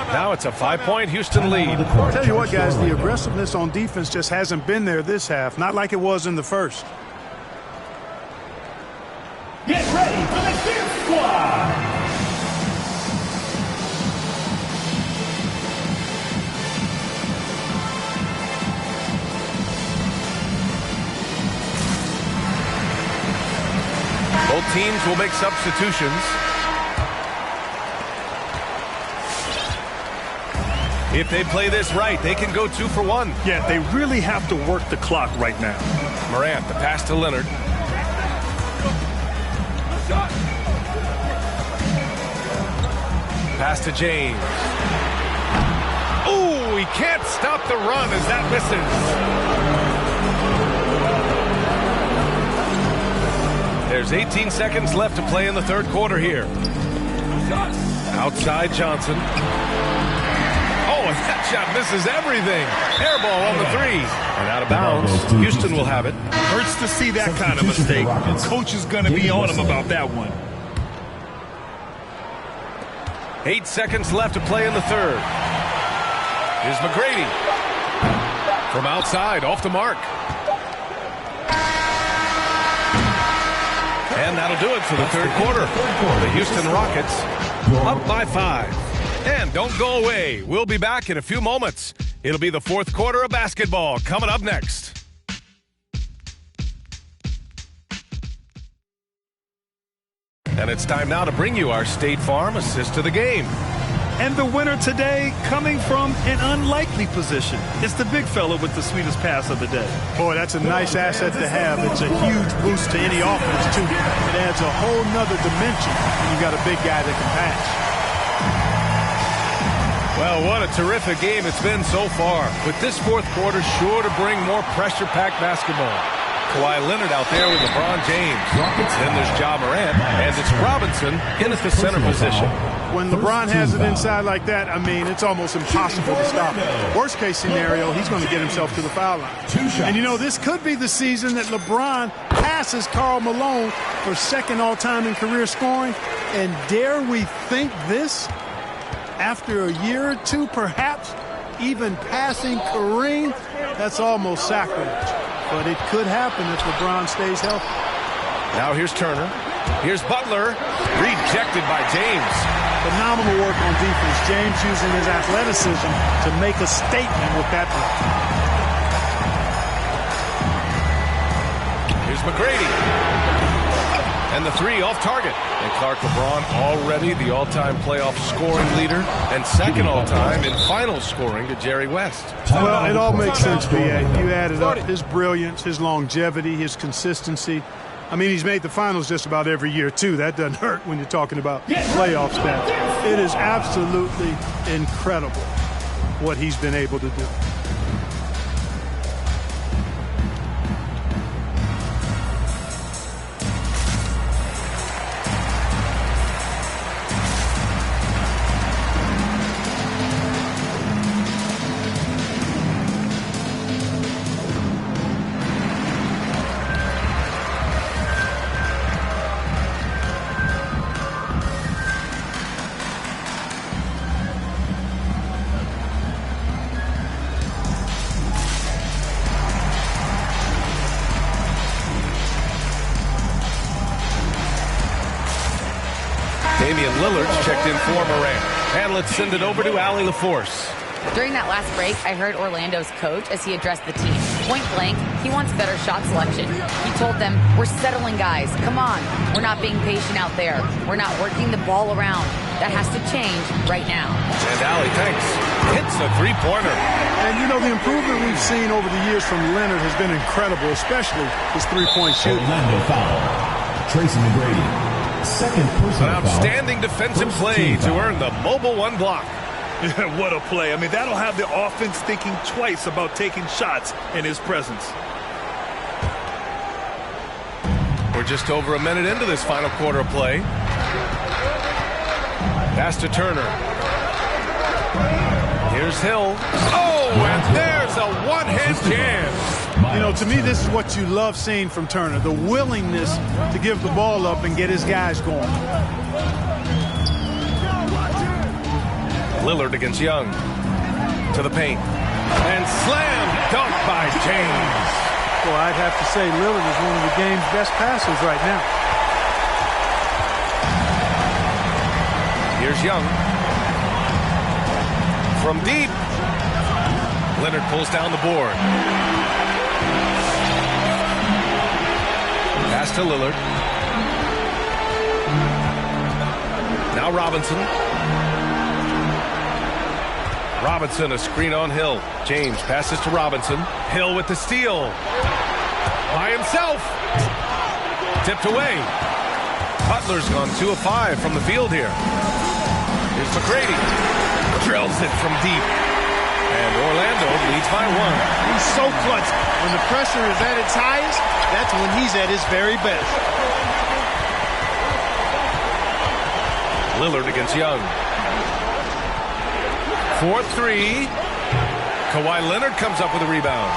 Now it's a 5-point Houston lead. I'll tell you what, guys, the aggressiveness on defense just hasn't been there this half. Not like it was in the first. Get ready for the dance squad. Both teams will make substitutions. If they play this right, they can go 2 for 1. Yeah, they really have to work the clock right now. Morant, the pass to Leonard. Pass to James. Ooh, he can't stop the run as that misses. There's 18 seconds left to play in the 3rd quarter here. Outside Johnson. That shot misses everything. Air ball on the 3. And out of bounds. Houston will have it. Hurts to see that kind of mistake. Coach is going to be on him about that one. 8 seconds left to play in the 3rd. Here's McGrady. From outside, off the mark. And that'll do it for the 3rd quarter. The Houston Rockets up by 5. And don't go away. We'll be back in a few moments. It'll be the fourth quarter of basketball coming up next. And it's time now to bring you our State Farm assist to the game. And the winner today coming from an unlikely position. It's the big fella with the sweetest pass of the day. Boy, that's a nice asset to have. It's a huge boost to any offense, too. It adds a whole nother dimension when you got a big guy that can pass. Well, what a terrific game it's been so far. With this fourth quarter sure to bring more pressure-packed basketball. Kawhi Leonard out there with LeBron James. Then there's Ja Morant, and it's Robinson in at the center position. When LeBron has it inside like that, I mean, it's almost impossible to stop him. Worst case scenario, he's going to get himself to the foul line. And you know, this could be the season that LeBron passes Karl Malone for second all-time in career scoring. And dare we think this? After a year or two, perhaps even passing Kareem, that's almost sacrilege. But it could happen if LeBron stays healthy. Now here's Turner. Here's Butler. Rejected by James. Phenomenal work on defense. James using his athleticism to make a statement with that play. Here's McGrady. And the three off target. And Clark LeBron already the all-time playoff scoring leader and second all-time in final scoring to Jerry West. Well, it all makes sense, B.A. You added up his brilliance, his longevity, his consistency. I mean, he's made the finals just about every year, too. That doesn't hurt when you're talking about playoff stats. It is absolutely incredible what he's been able to do. Lillard's checked in for Morant. And let's send it over to Allie LaForce. During that last break, I heard Orlando's coach as he addressed the team. Point blank, he wants better shot selection. He told them, we're settling guys. Come on. We're not being patient out there. We're not working the ball around. That has to change right now. And Allie, thanks. Hits the three-pointer. And, you know, the improvement we've seen over the years from Leonard has been incredible, especially his three-point shooting. Orlando foul. Tracy McGrady. Second personal foul. An outstanding defensive play to earn the mobile one block. What a play. I mean, that'll have the offense thinking twice about taking shots in his presence. We're just over a minute into this final quarter of play. Pass to Turner. Here's Hill. Oh, and there's a one-hand jam. You know, to me, this is what you love seeing from Turner, the willingness to give the ball up and get his guys going. Lillard against Young. To the paint. And slam dunk by James. Well, I'd have to say Lillard is one of the game's best passers right now. Here's Young. From deep. Leonard pulls down the board. Pass to Lillard. Now Robinson. Robinson, a screen on Hill. James passes to Robinson. Hill with the steal. By himself. Tipped away. Butler's gone 2 of 5 from the field here. Here's McGrady. Drills it from deep. And Orlando leads by 1. He's so clutch. When the pressure is at its highest, that's when he's at his very best. Lillard against Young. 4-3. Kawhi Leonard comes up with a rebound.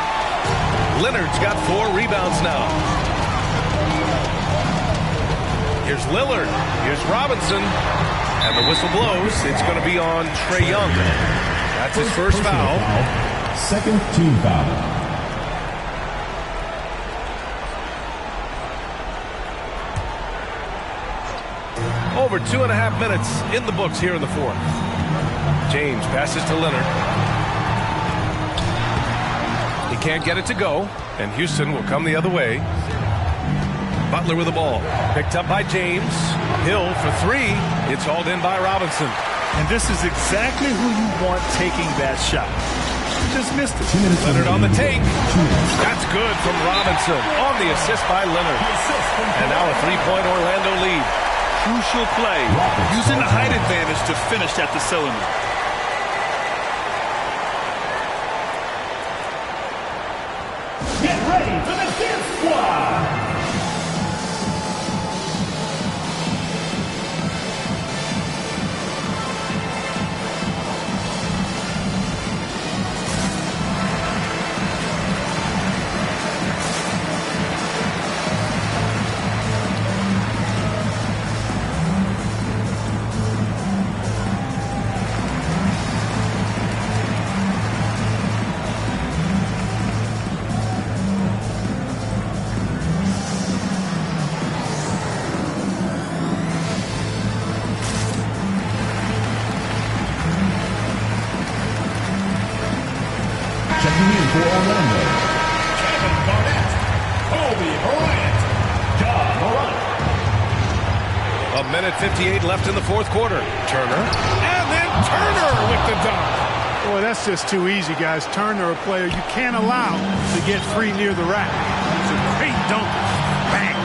Leonard's got 4 rebounds now. Here's Lillard. Here's Robinson. And the whistle blows. It's going to be on Trae Young. That's his first foul. Second team foul. Over 2.5 minutes in the books here in the fourth. James passes to Leonard. can't get it to go, and Houston will come the other way. Butler with the ball. Picked up by James. Hill for three. It's hauled in by Robinson. And this is exactly who you want taking that shot. He just missed it. Leonard on the take. That's good from Robinson on the assist by Leonard. And now a three-point Orlando lead. Crucial play. Using the height advantage to finish at the cylinder. Get ready for the dance squad. A minute 58 left in the fourth quarter. Turner. And then Turner with the dunk. Boy, that's just too easy, guys. Turner, a player you can't allow to get free near the rack. It's a great dunk. Bang.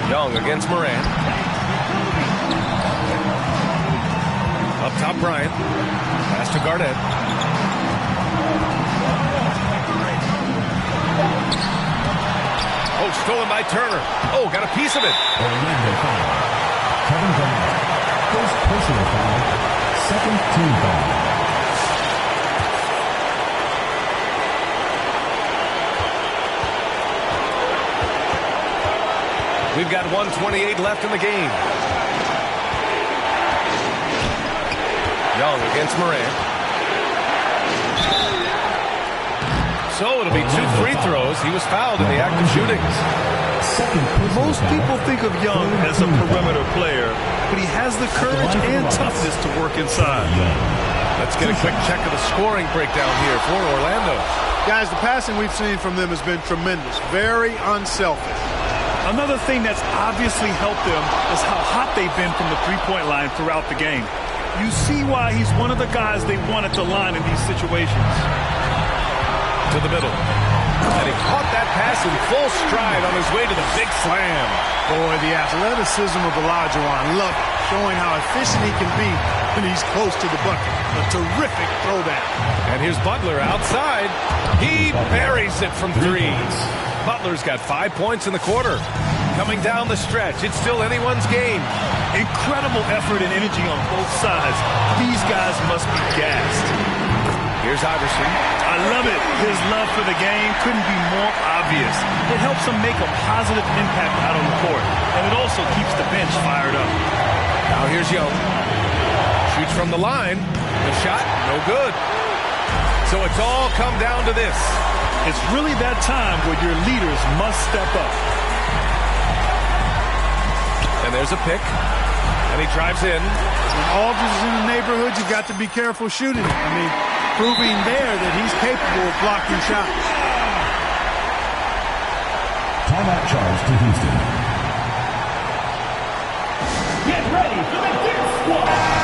Young against Morant. Up top, Bryant. Pass to Garnett. Oh, stolen by Turner. Oh, got a piece of it. Orlando foul. Kevin Garnett. First personal foul. Second team foul. We've got 1:28 left in the game. Young against Morant. So it'll be two free throws. He was fouled in the act of shooting. Most people think of Young as a perimeter player, but he has the courage and toughness to work inside. Let's get a quick check of the scoring breakdown here for Orlando. Guys, the passing we've seen from them has been tremendous. Very unselfish. Another thing that's obviously helped them is how hot they've been from the three-point line throughout the game. You see why he's one of the guys they wanted to line in these situations. To the middle. And he caught that pass in full stride on his way to the big slam. Boy, the athleticism of Olajuwon. Love it. Showing how efficient he can be when he's close to the bucket. A terrific throwdown. And here's Butler outside. He buries it from three. Butler's got 5 points in the quarter. Coming down the stretch, it's still anyone's game. Incredible effort and energy on both sides. These guys must be gassed. Here's Iverson. I love it. His love for the game couldn't be more obvious. It helps him make a positive impact out on the court, and it also keeps the bench fired up. Now here's Young. Shoots from the line. The shot, no good. So it's all come down to this. It's really that time where your leaders must step up. And there's a pick. And he drives in. When Aldridge is in the neighborhood, you've got to be careful shooting. I mean, proving there that he's capable of blocking shots. Timeout charge to Houston. Get ready for the dance squad.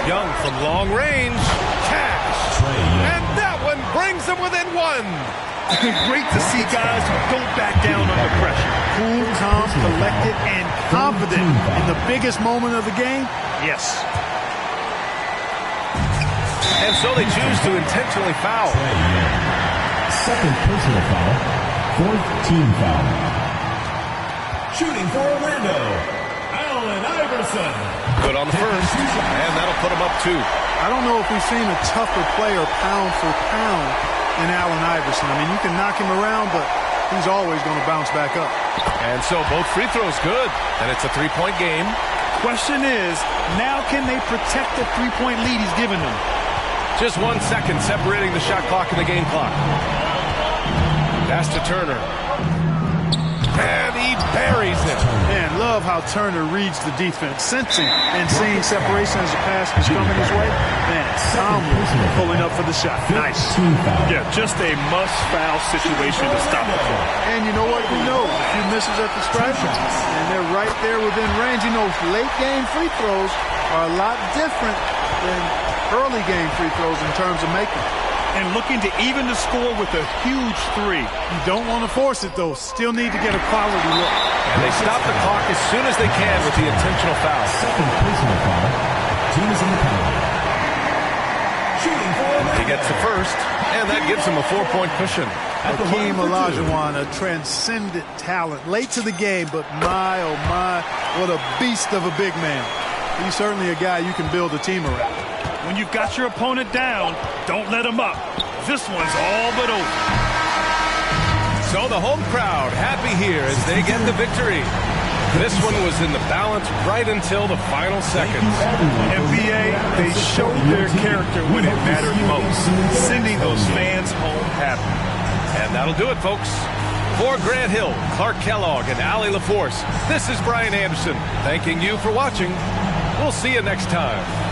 Young from long range. Cash. And that one brings them within one. Great to see guys who don't back down under pressure. Cool, calm, collected, and confident in the biggest moment of the game. Yes. And so they choose to intentionally foul. Second personal foul. Fourth team foul. Shooting for Orlando, Allen Iverson. Good on the first, and that'll put him up two. I don't know if we've seen a tougher player pound for pound than Allen Iverson. I mean, you can knock him around, but he's always going to bounce back up. And so both free throws good, and it's a three-point game. Question is, now can they protect the three-point lead he's given them? Just 1 second separating the shot clock and the game clock. Pass to Turner. buries it. Man, love how Turner reads the defense, sensing and seeing separation as the pass was coming his way. Man, calmly pulling up for the shot. Nice. Yeah, just a must-foul situation to stop the ball. And you know what? We know a few misses at the stripe, and they're right there within range. You know, late game free throws are a lot different than early game free throws in terms of making. And looking to even the score with a huge three. You don't want to force it, though. Still need to get a quality look. And they stop the clock as soon as they can with the intentional foul. Second personal foul. Team is in the penalty. Shooting for He gets the first, and that gives him a 4-point cushion. Hakeem Olajuwon, a transcendent talent. Late to the game, but my, oh my, what a beast of a big man. He's certainly a guy you can build a team around. When you've got your opponent down, don't let him up. This one's all but over. So the home crowd happy here as they get the victory. This one was in the balance right until the final seconds. NBA, they showed their character when it mattered most, sending those fans home happy. And that'll do it, folks. For Grant Hill, Clark Kellogg, and Allie LaForce, this is Brian Anderson, thanking you for watching. We'll see you next time.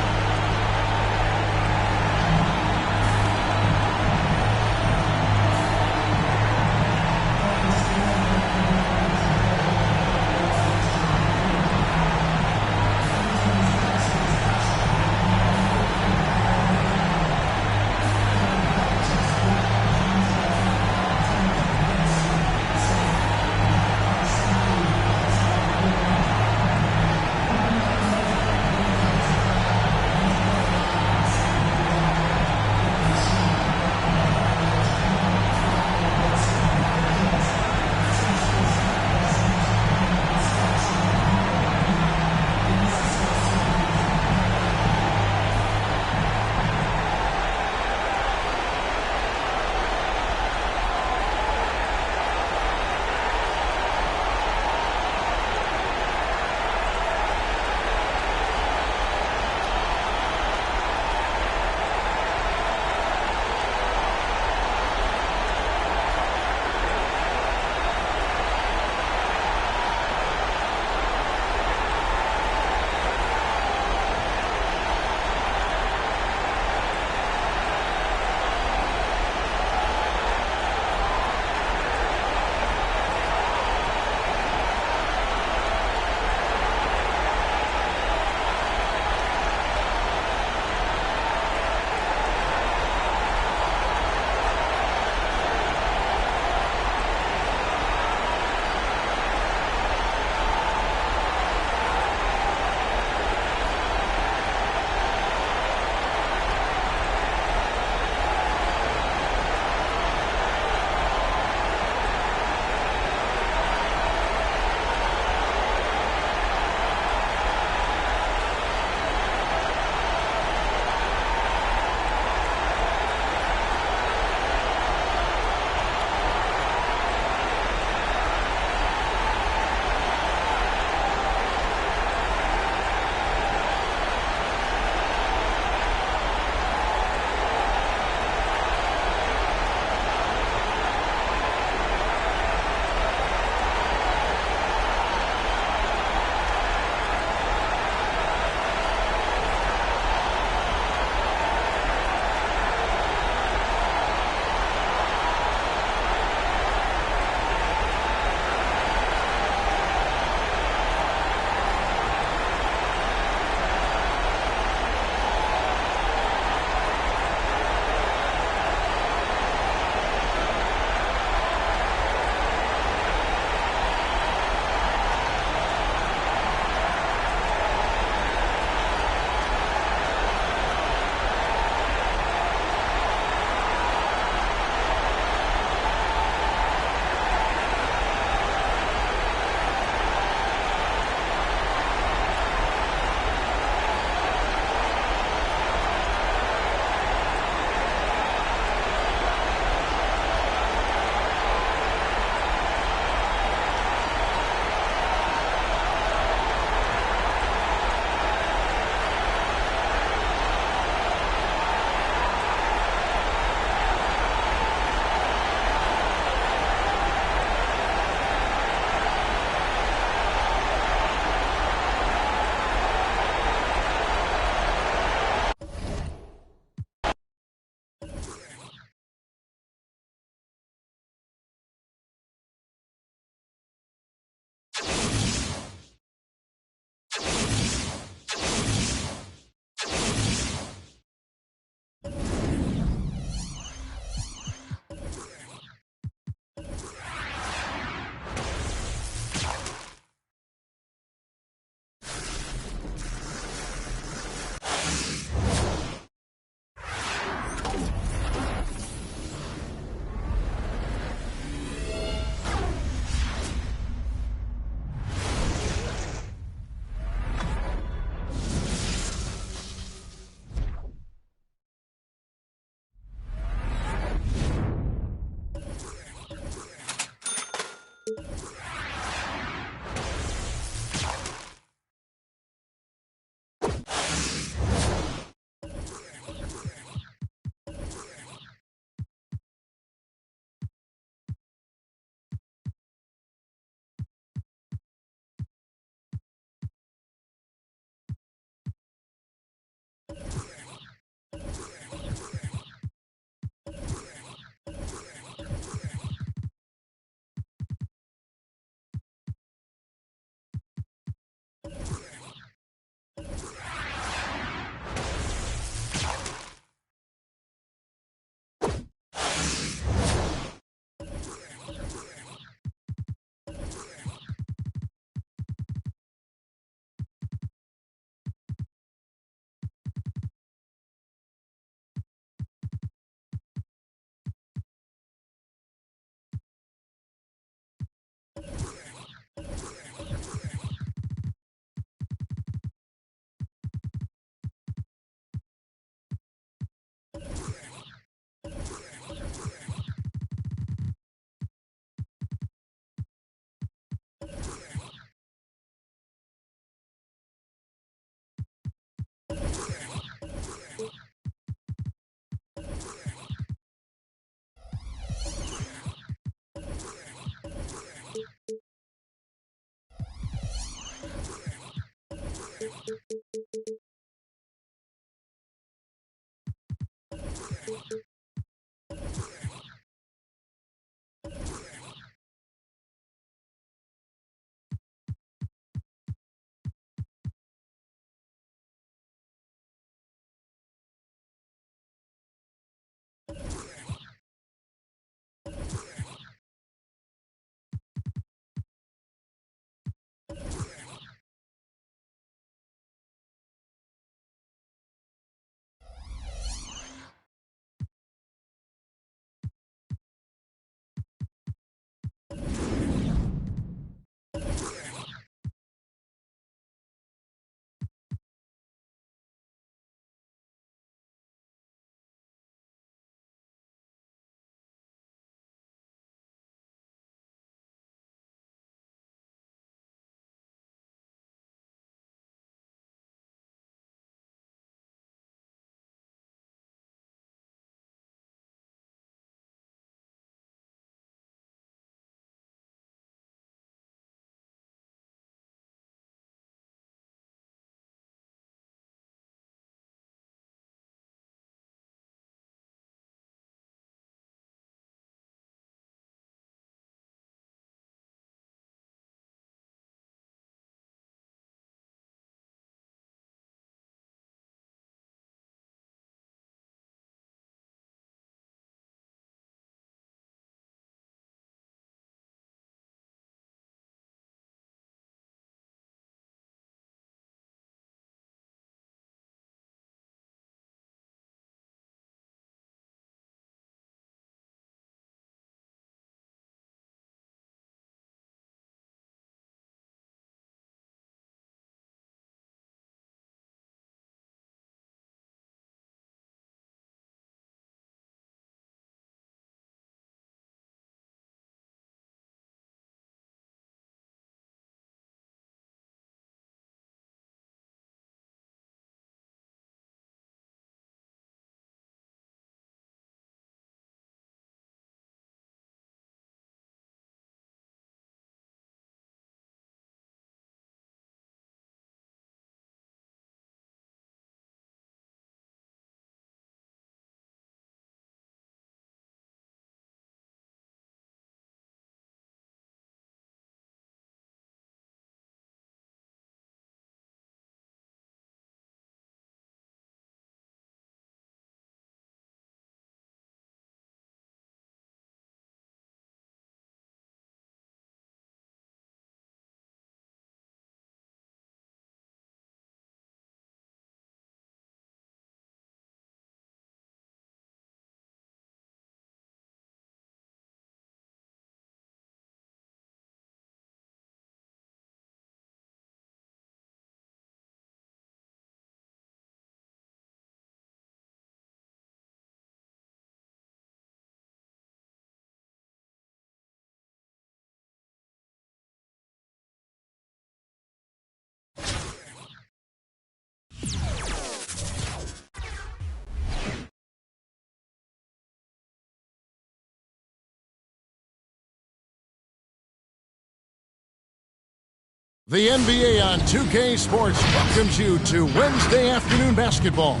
The NBA on 2K Sports welcomes you to Wednesday afternoon basketball.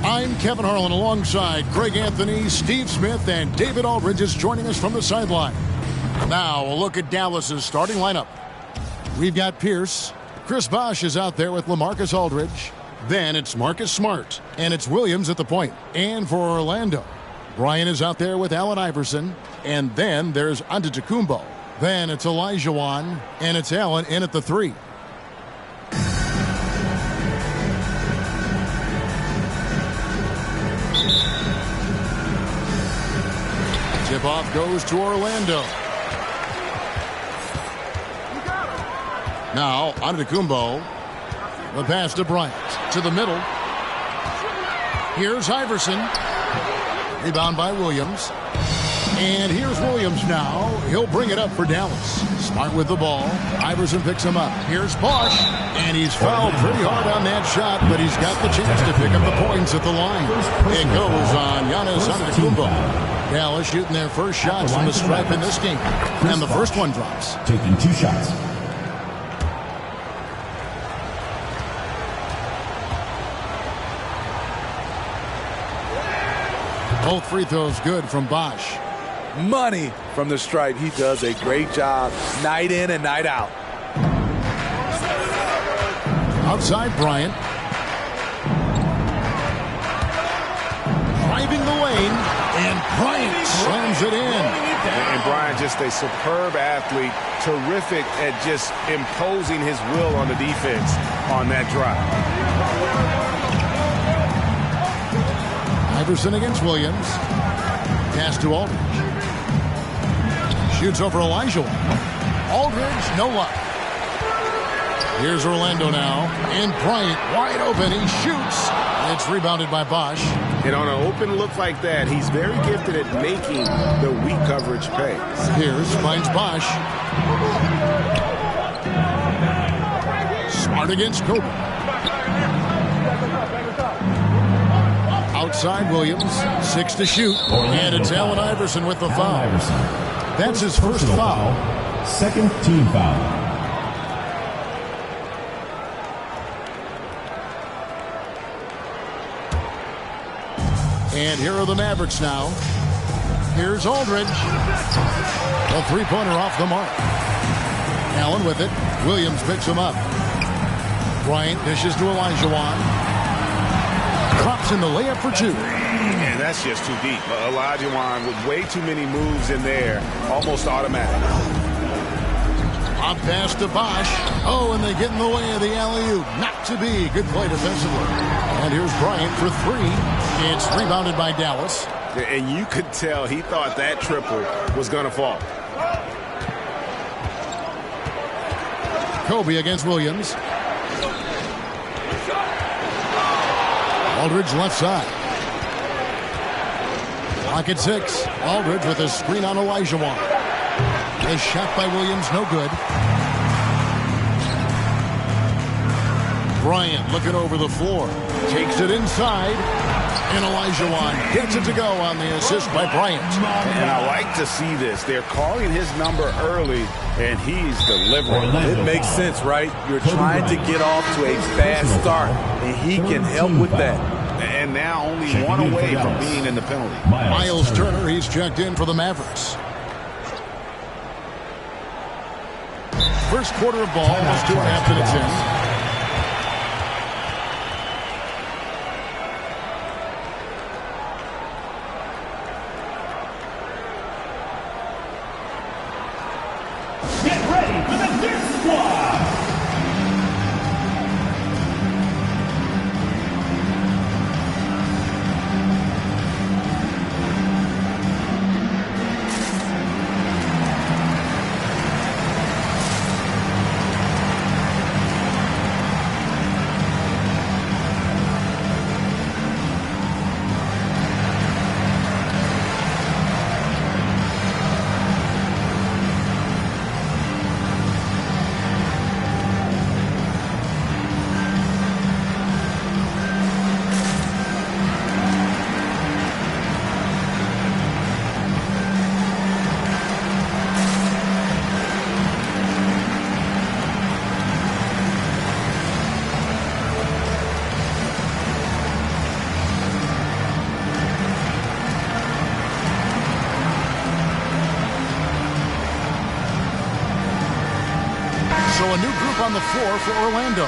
I'm Kevin Harlan alongside Greg Anthony, Steve Smith, and David Aldridge is joining us from the sideline. Now a look at Dallas's starting lineup. We've got Pierce. Chris Bosh is out there with LaMarcus Aldridge. Then it's Marcus Smart, and it's Williams at the point. And for Orlando, Brian is out there with Allen Iverson. And then there's Antetokounmpo. Then it's Olajuwon, and it's Allen in at the 3. Tip-off goes to Orlando. Now, Antetokounmpo. The pass to Bryant. To the middle. Here's Iverson. Rebound by Williams. And here's Williams now. He'll bring it up for Dallas. Smart with the ball. Iverson picks him up. Here's Bosh. And he's fouled pretty hard on that shot, but he's got the chance to pick up the points at the line. It goes on Giannis Antetokounmpo. Dallas shooting their first shots from the stripe in this game. And the first one drops. Taking 2 shots. Both free throws good from Bosch. Money from the stripe. He does a great job night in and night out. Outside Bryant. Driving the lane, and Bryant slams it in. And Bryant, just a superb athlete, terrific at just imposing his will on the defense on that drive. Iverson against Williams. Pass to Aldridge. Shoots over Elijah. Aldridge, no luck. Here's Orlando now, and Bryant wide open. He shoots. It's rebounded by Bosch. And on an open look like that, he's very gifted at making the weak coverage pay. Here's finds Bosch. Smart against Kobe. Outside Williams, 6 to shoot. And it's Allen Iverson with the foul. That's his first foul. Second team foul. And here are the Mavericks now. Here's Aldridge. A three-pointer off the mark. Allen with it. Williams picks him up. Bryant dishes to Olajuwon. Drops in the layup for 2. And that's just too deep. Olajuwon with way too many moves in there. Almost automatic. On pass to Bosch. Oh, and they get in the way of the alley-oop. Not to be. Good play defensively. And here's Bryant for 3. It's rebounded by Dallas. And you could tell he thought that triple was going to fall. Kobe against Williams. Aldridge left side. Clock at 6. Aldridge with a screen on Olajuwon. A shot by Williams, no good. Bryant looking over the floor. Takes it inside. And Olajuwon gets it to go on the assist by Bryant. And I like to see this. They're calling his number early, and he's delivering. It makes sense, right? You're trying to get off to a fast start, and he can help with that. And now only one away from being in the penalty. Miles Turner, he's checked in for the Mavericks. First quarter of ball, almost 2.5 minutes in. Get ready for the Dirt Squad! So a new group on the floor for Orlando.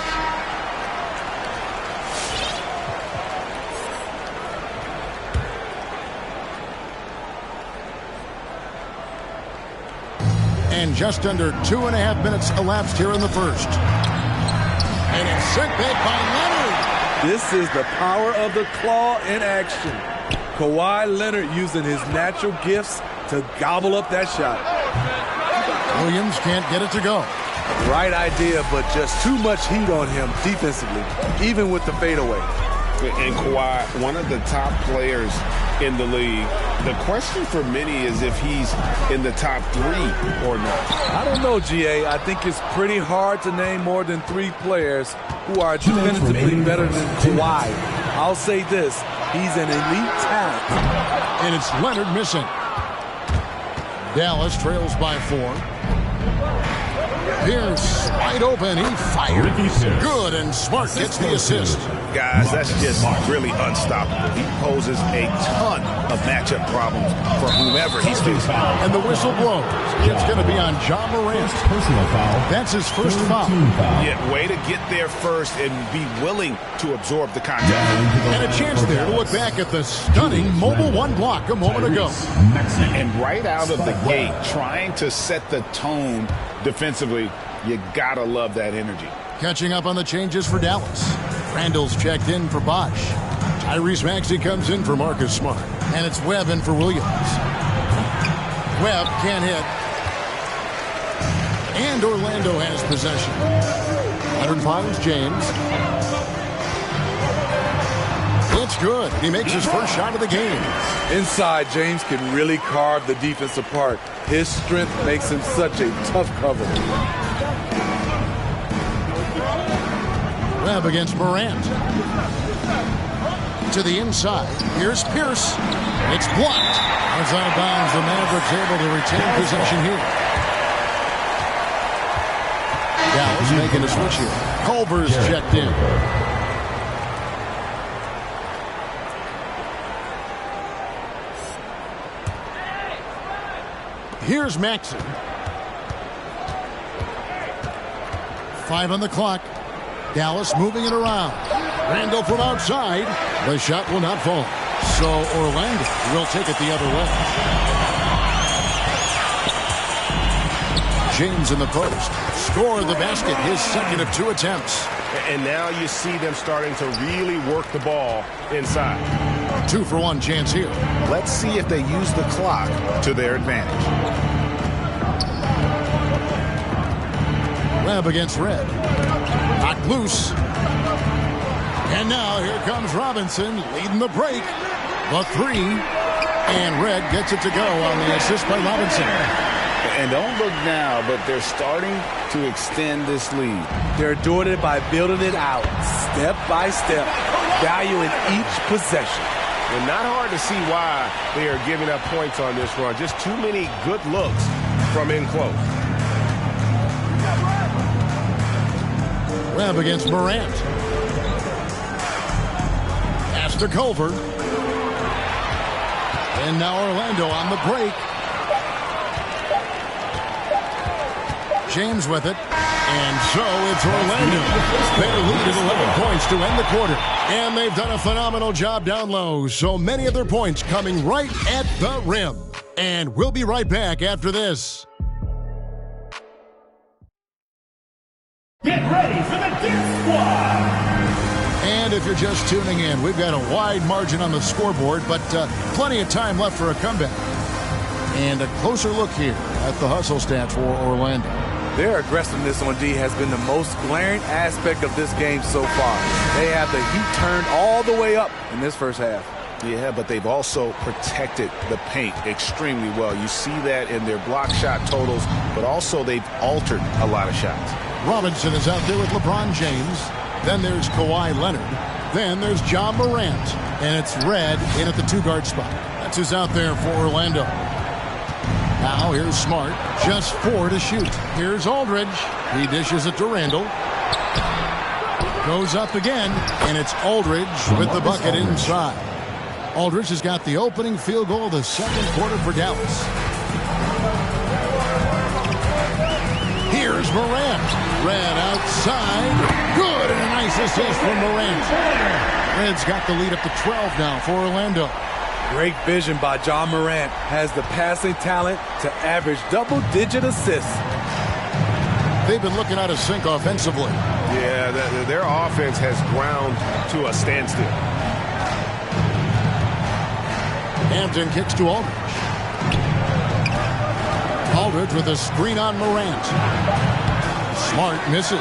And just under 2.5 minutes elapsed here in the first. And it's sent back by Leonard. This is the power of the claw in action. Kawhi Leonard using his natural gifts to gobble up that shot. Williams can't get it to go. Right idea, but just too much heat on him defensively, even with the fadeaway. And Kawhi, one of the top players in the league. The question for many is if he's in the top 3 or not. I don't know, GA. I think it's pretty hard to name more than 3 players who are defensively better than Kawhi. I'll say this, he's an elite talent. And it's Leonard missing. Dallas trails by 4. Pierce wide open. He fires. Good, and Smart gets the assist. guys, that's just really unstoppable. He poses a ton of matchup problems for whomever he's facing. And the whistle blows. It's going to be on John Morant. Personal foul. That's his first foul. Yeah, way to get there first and be willing to absorb the contact. And a chance there to look back at the stunning mobile one block a moment ago. And right out of the gate, trying to set the tone defensively, you gotta love that energy. Catching up on the changes for Dallas. Randall's checked in for Bosch. Tyrese Maxey comes in for Marcus Smart. And it's Webb in for Williams. Webb can't hit. And Orlando has possession. Leonard finds James. It's good. He makes his first shot of the game. Inside, James can really carve the defense apart. His strength makes him such a tough cover. Webb against Morant. To the inside. Here's Pierce. It's blocked. It's out of bounds. The Mavericks able to retain possession here. Dallas making a switch here. Culver's checked in. Here's Maxey. 5 on the clock. Dallas moving it around. Randall from outside. The shot will not fall. So Orlando will take it the other way. James in the post. Score the basket. His second of 2 attempts. And now you see them starting to really work the ball inside. 2-for-1 chance here. Let's see if they use the clock to their advantage. Webb against Red. Knocked loose. And now here comes Robinson leading the break. The 3. And Red gets it to go on the assist by Robinson. And don't look now, but they're starting to extend this lead. They're doing it by building it out, step by step, valuing each possession. And not hard to see why they are giving up points on this run. Just too many good looks from in close. Webb against Morant. Pass to Culver. And now Orlando on the break. James with it. And so it's Orlando. Their lead is 11 points to end the quarter. And they've done a phenomenal job down low. So many of their points coming right at the rim. And we'll be right back after this. Get ready for the Death Squad! And if you're just tuning in, we've got a wide margin on the scoreboard, but plenty of time left for a comeback. And a closer look here at the hustle stats for Orlando. Their aggressiveness on D has been the most glaring aspect of this game so far. They have the heat turned all the way up in this first half. Yeah, but they've also protected the paint extremely well. You see that in their block shot totals, but also they've altered a lot of shots. Robinson is out there with LeBron James. Then there's Kawhi Leonard. Then there's John Morant. And it's Red in at the 2-guard spot. That's who's out there for Orlando. Now here's Smart. Just 4 to shoot. Here's Aldridge. He dishes it to Randall. Goes up again. And it's Aldridge with the bucket inside. Aldridge has got the opening field goal of the second quarter for Dallas. Here's Morant. Red outside. Good, and a nice assist from Morant. Red's got the lead up to 12 now for Orlando. Great vision by John Morant. Has the passing talent to average double-digit assists. They've been looking out of sync offensively. Yeah, their offense has ground to a standstill. Hampton kicks to Aldridge. Aldridge with a screen on Morant. Smart misses.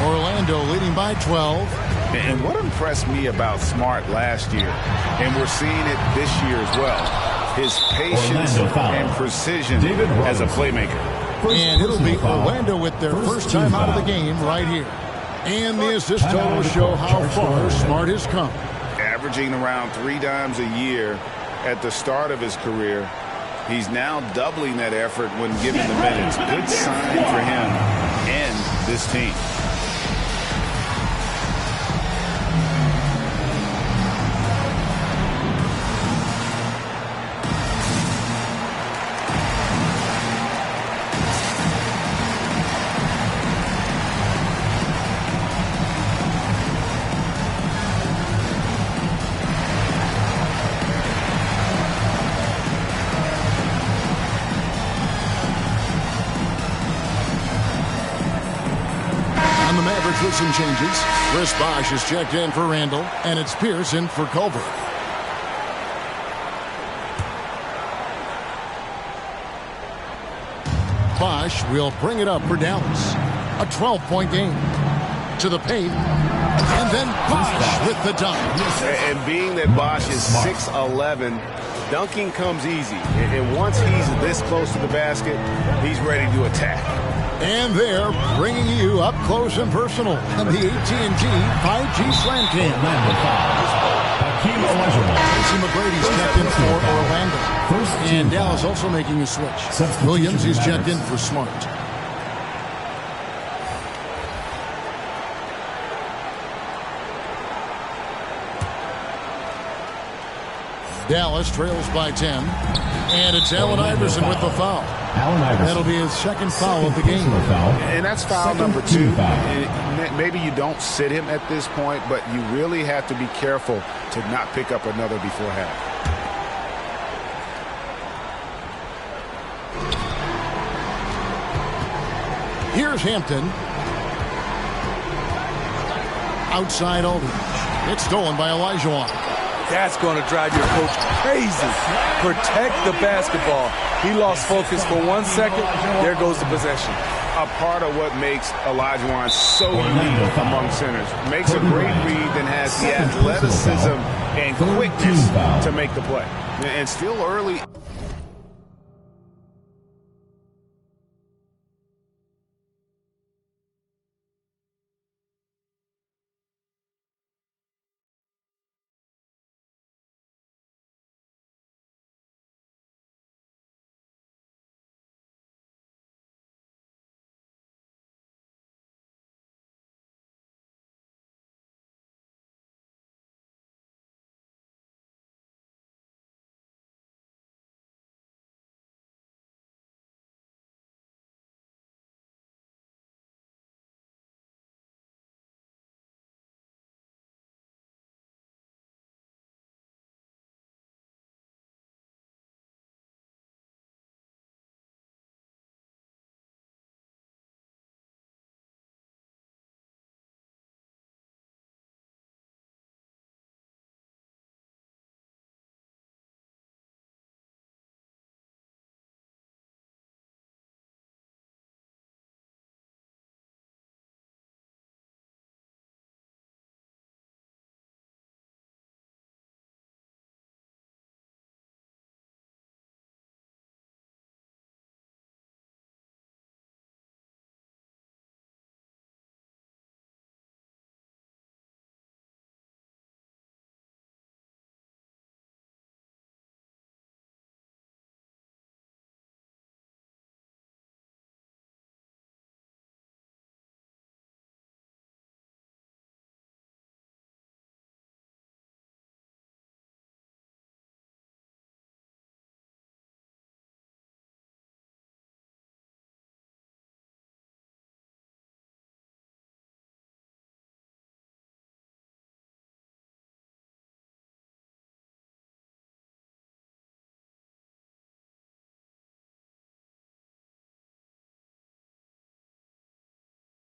Orlando leading by 12. And what impressed me about Smart last year, and we're seeing it this year as well, his patience and precision as a playmaker. And it'll be Orlando with their first time out of the game right here. And the assist totals show how far Smart has come. Averaging around 3 dimes a year at the start of his career. He's now doubling that effort when given the minutes. Good sign for him and this team. Starts with some changes. Chris Bosh is checked in for Randall, and it's Pierce in for Culver. Bosh will bring it up for Dallas. A 12-point game. To the paint. And then Bosh with the dunk. And being that Bosh is 6'11", dunking comes easy. And once he's this close to the basket, he's ready to attack. And they're bringing you up close and personal on the AT&T 5G Slam Cam. Tracy McGrady's checked in for Orlando. And Dallas also making a switch. Williams is checked in for Smart. Dallas trails by 10. And it's Allen Iverson with the foul. That'll be his second foul of the game. And that's foul number 2. Maybe you don't sit him at this point, but you really have to be careful to not pick up another before half. Here's Hampton. Outside Aldridge. It's stolen by Olajuwon. That's going to drive your coach crazy. Protect the basketball. He lost focus for 1 second. There goes the possession. A part of what makes Olajuwon so unique among centers. Makes a great read, then has the athleticism and quickness to make the play. And still early.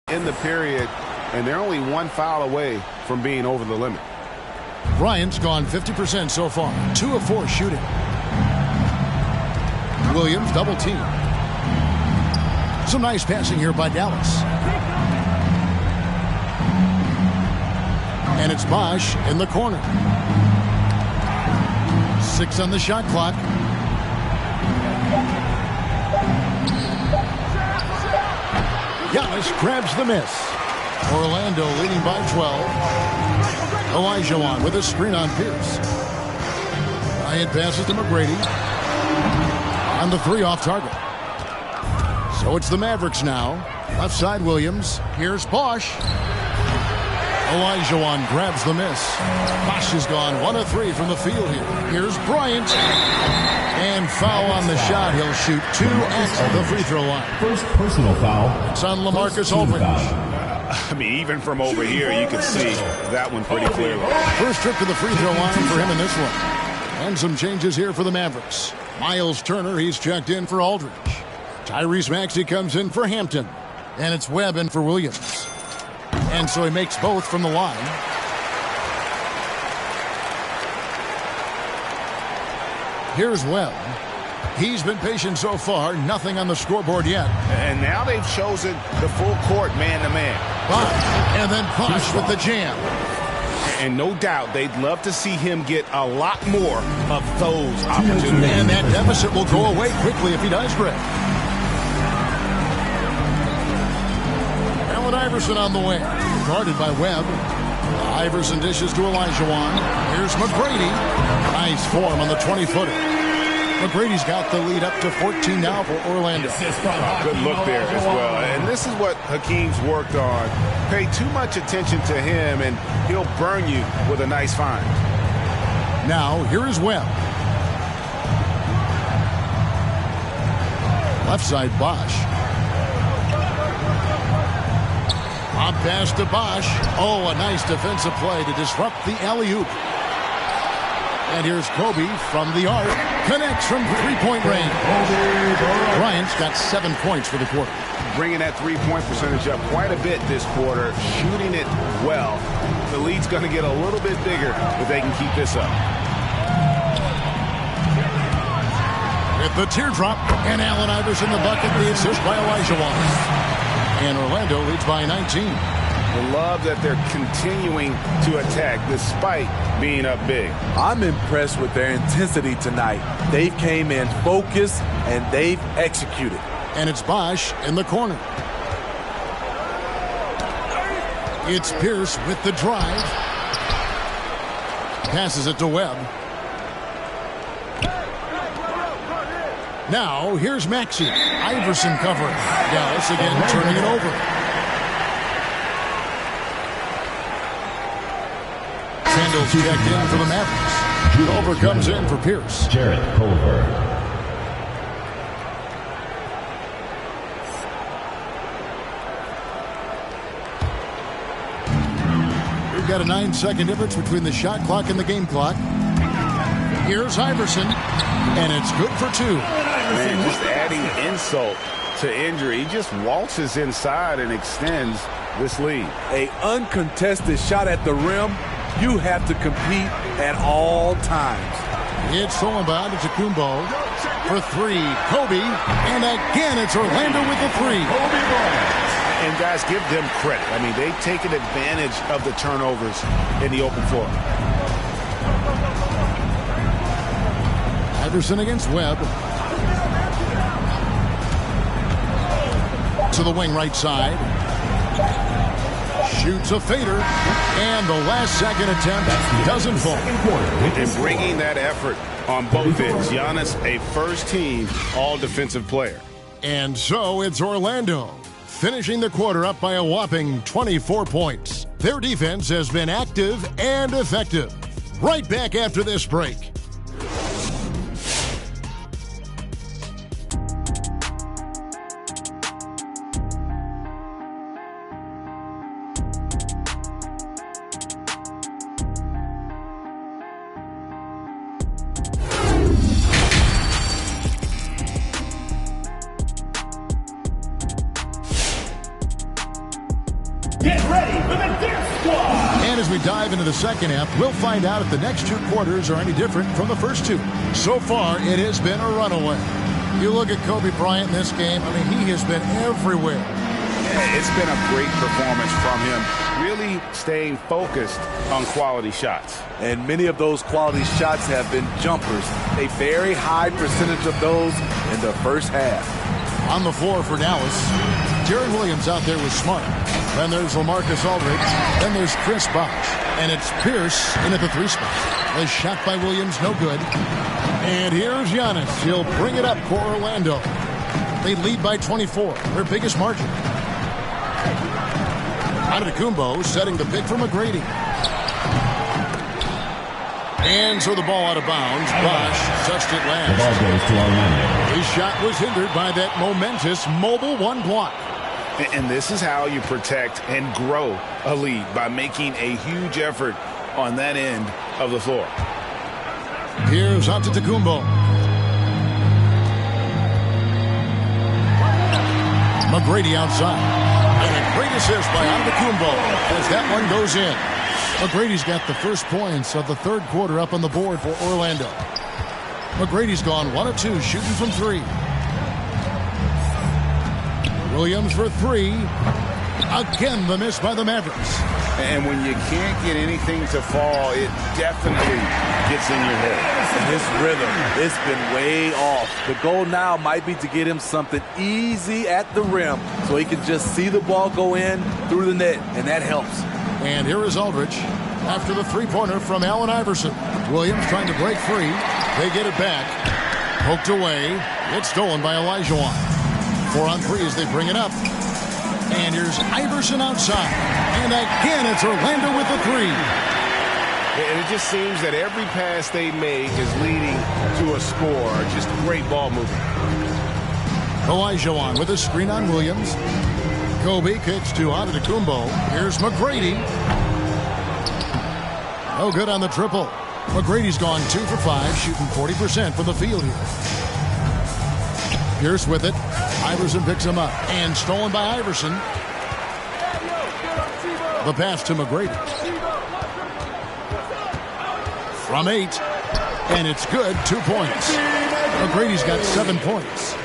In the period, and they're only one foul away from being over the limit. Bryant's gone 50% so far. 2 of 4 shooting. Williams double team. Some nice passing here by Dallas. And it's Bosh in the corner. 6 on the shot clock. Giannis grabs the miss. Orlando leading by 12. Olajuwon with a screen on Pierce. Bryant passes to McGrady. On the 3 off target. So it's the Mavericks now. Left side Williams. Here's Bosh. Olajuwon grabs the miss. Bosh has gone 1 of 3 from the field here. Here's Bryant. And foul on the shot. He'll shoot 2 at the free throw line. First personal foul. It's on LaMarcus Aldridge. I mean, even from over here, you can see that one pretty clearly. First trip to the free throw line for him in this one. And some changes here for the Mavericks. Miles Turner, he's checked in for Aldridge. Tyrese Maxey comes in for Hampton. And it's Webb in for Williams. And so he makes both from the line. Here's Webb. He's been patient so far. Nothing on the scoreboard yet. And now they've chosen the full court man-to-man. And then Bosch with the jam. And no doubt they'd love to see him get a lot more of those opportunities. And that deficit will go away quickly if he does, Greg. Allen Iverson on the way. Guarded by Webb. Iverson dishes to Olajuwon. Here's McGrady. Nice form on the 20-footer. McGrady's got the lead up to 14 now for Orlando. Good look there as well. And this is what Hakeem's worked on. Pay too much attention to him, and he'll burn you with a nice find. Now, here is Webb. Left side, Bosch. Up pass to Bosch. Oh, a nice defensive play to disrupt the alley-oop. And here's Kobe from the arc. Connects from three-point range. Bryant's got 7 points for the quarter. Bringing that three-point percentage up quite a bit this quarter. Shooting it well. The lead's going to get a little bit bigger if they can keep this up. With the teardrop. And Allen Iverson the bucket. The assist by Olajuwon. And Orlando leads by 19. I love that they're continuing to attack despite being up big. I'm impressed with their intensity tonight. They've came in focused and they've executed. And it's Bosch in the corner. It's Pierce with the drive. Passes it to Webb. Now here's Maxey. Iverson covering. Dallas again turning it over. Sandals checked in for the Mavericks. Culver comes in for Pierce. Jarrett Culver. We've got a 9-second difference between the shot clock and the game clock. Here's Iverson, and it's good for 2. Man, just adding insult to injury. He just waltzes inside and extends this lead. An uncontested shot at the rim. You have to compete at all times. It's Solomon to Kumbo for 3. Kobe, and again it's Orlando with the 3. And guys, give them credit. I mean, they've taken advantage of the turnovers in the open floor. Iverson against Webb. To the wing right side. Shoots a fader, and the last second attempt doesn't fall. And bringing that effort on both ends. Giannis, a first-team all-defensive player. And so it's Orlando, finishing the quarter up by a whopping 24 points. Their defense has been active and effective. Right back after this break. Dive into the second half, we'll find out if the next 2 quarters are any different from the first 2. So far, it has been a runaway. You look at Kobe Bryant in this game, I mean, he has been everywhere. Yeah, it's been a great performance from him, really staying focused on quality shots. And many of those quality shots have been jumpers. A very high percentage of those in the first half. On the floor for Dallas, Jaron Williams out there was Smart. Then there's LaMarcus Aldridge. Then there's Chris Bosh. And it's Pierce in at the 3 spot. The shot by Williams, no good. And here's Giannis. He'll bring it up for Orlando. They lead by 24, their biggest margin. Antetokounmpo setting the pick for McGrady. And so the ball out of bounds. Bosh touched it last. The ball goes to Orlando. His shot was hindered by that momentous mobile 1 block. And this is how you protect and grow a lead, by making a huge effort on that end of the floor. Here's Antetokounmpo. McGrady outside. And a great assist by Antetokounmpo as that one goes in. McGrady's got the first points of the third quarter up on the board for Orlando. McGrady's gone 1 of 2 shooting from 3. Williams for 3. Again, the miss by the Mavericks. And when you can't get anything to fall, it definitely gets in your head. And his rhythm, it's been way off. The goal now might be to get him something easy at the rim so he can just see the ball go in through the net, and that helps. And here is Aldridge after the three-pointer from Allen Iverson. Williams trying to break free. They get it back. Poked away. It's stolen by Olajuwon. 4 on 3 as they bring it up. And here's Iverson outside. And again, it's Orlando with the 3. And it just seems that every pass they make is leading to a score. Just great ball movement. Olajuwon with a screen on Williams. Kobe kicks to Antetokounmpo. Here's McGrady. No good on the triple. McGrady's gone 2 for 5, shooting 40% from the field here. Pierce with it. Iverson picks him up. And stolen by Iverson. The pass to McGrady. From 8. And it's good. 2 points. McGrady's got 7 points.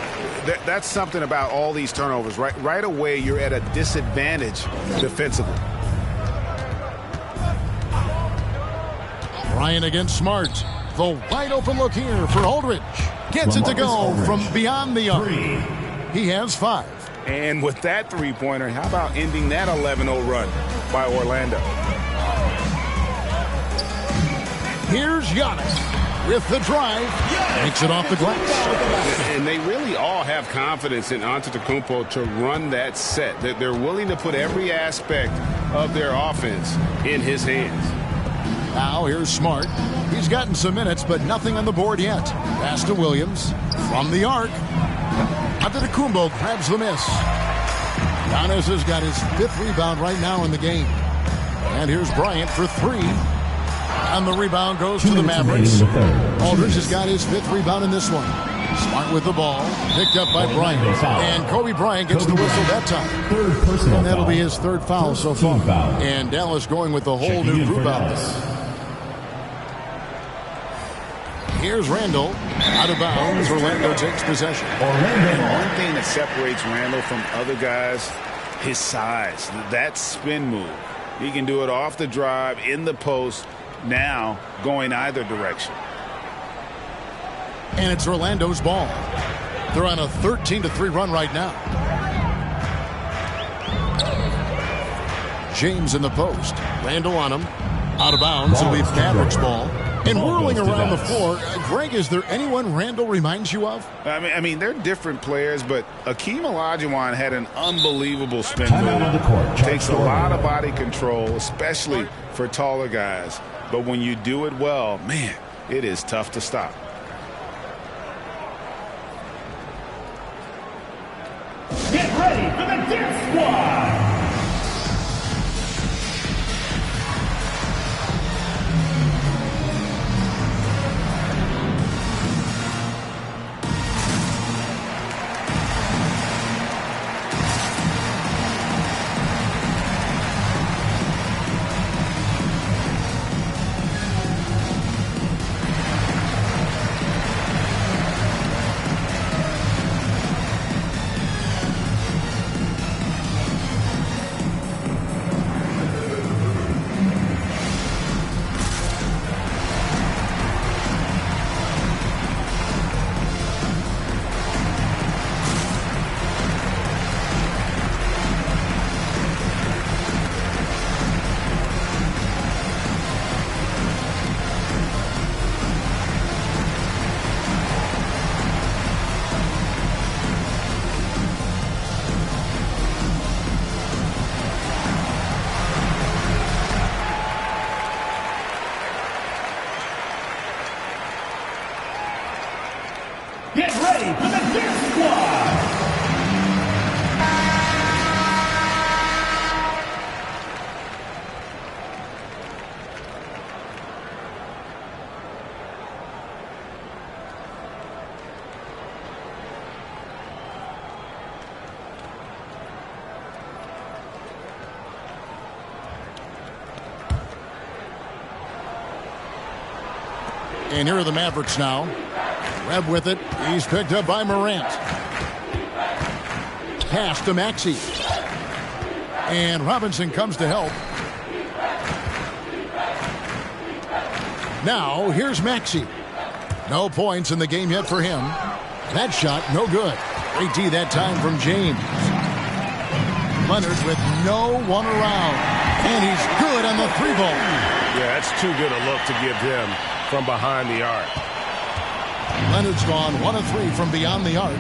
That's something about all these turnovers. Right away, you're at a disadvantage defensively. Bryant against Smart. The wide open look here for Aldridge. Gets it to go from beyond the arc. He has 5. And with that three-pointer, how about ending that 11-0 run by Orlando? Here's Giannis with the drive. Makes it off the glass. And they really all have confidence in Antetokounmpo to run that set. That they're willing to put every aspect of their offense in his hands. Now here's Smart. He's gotten some minutes, but nothing on the board yet. Pass to Williams from the arc. Antetokounmpo grabs the miss. Giannis has got his 5th rebound right now in the game. And here's Bryant for 3. And the rebound goes to the Mavericks. Aldridge has got his 5th rebound in this one. Smart with the ball. Picked up by Bryant. And Kobe Bryant gets the whistle that time. And that'll be his 3rd foul so far. And Dallas going with the whole new group out there. Here's Randall. Out of bounds. Orlando takes possession. And one thing that separates Randall from other guys, his size. That spin move. He can do it off the drive, in the post, now going either direction. And it's Orlando's ball. They're on a 13-3 run right now. James in the post. Randall on him. Out of bounds. It'll be Mavericks ball. And whirling around the floor, Greg, is there anyone Randall reminds you of? I mean, they're different players, but Akeem Olajuwon had an unbelievable spin move. Takes a lot of body control, especially for taller guys. But when you do it well, man, it is tough to stop. Get ready for the Dip Squad! Get ready for the Dip Squad! And here are the Mavericks now. Webb with it. He's picked up by Morant. Pass to Maxey. And Robinson comes to help. Now, here's Maxey. No points in the game yet for him. That shot, no good. Great D that time from James. Leonard with no one around. And he's good on the 3-ball. Yeah, that's too good a look to give him from behind the arc. Leonard's gone 1 of 3 from beyond the arc.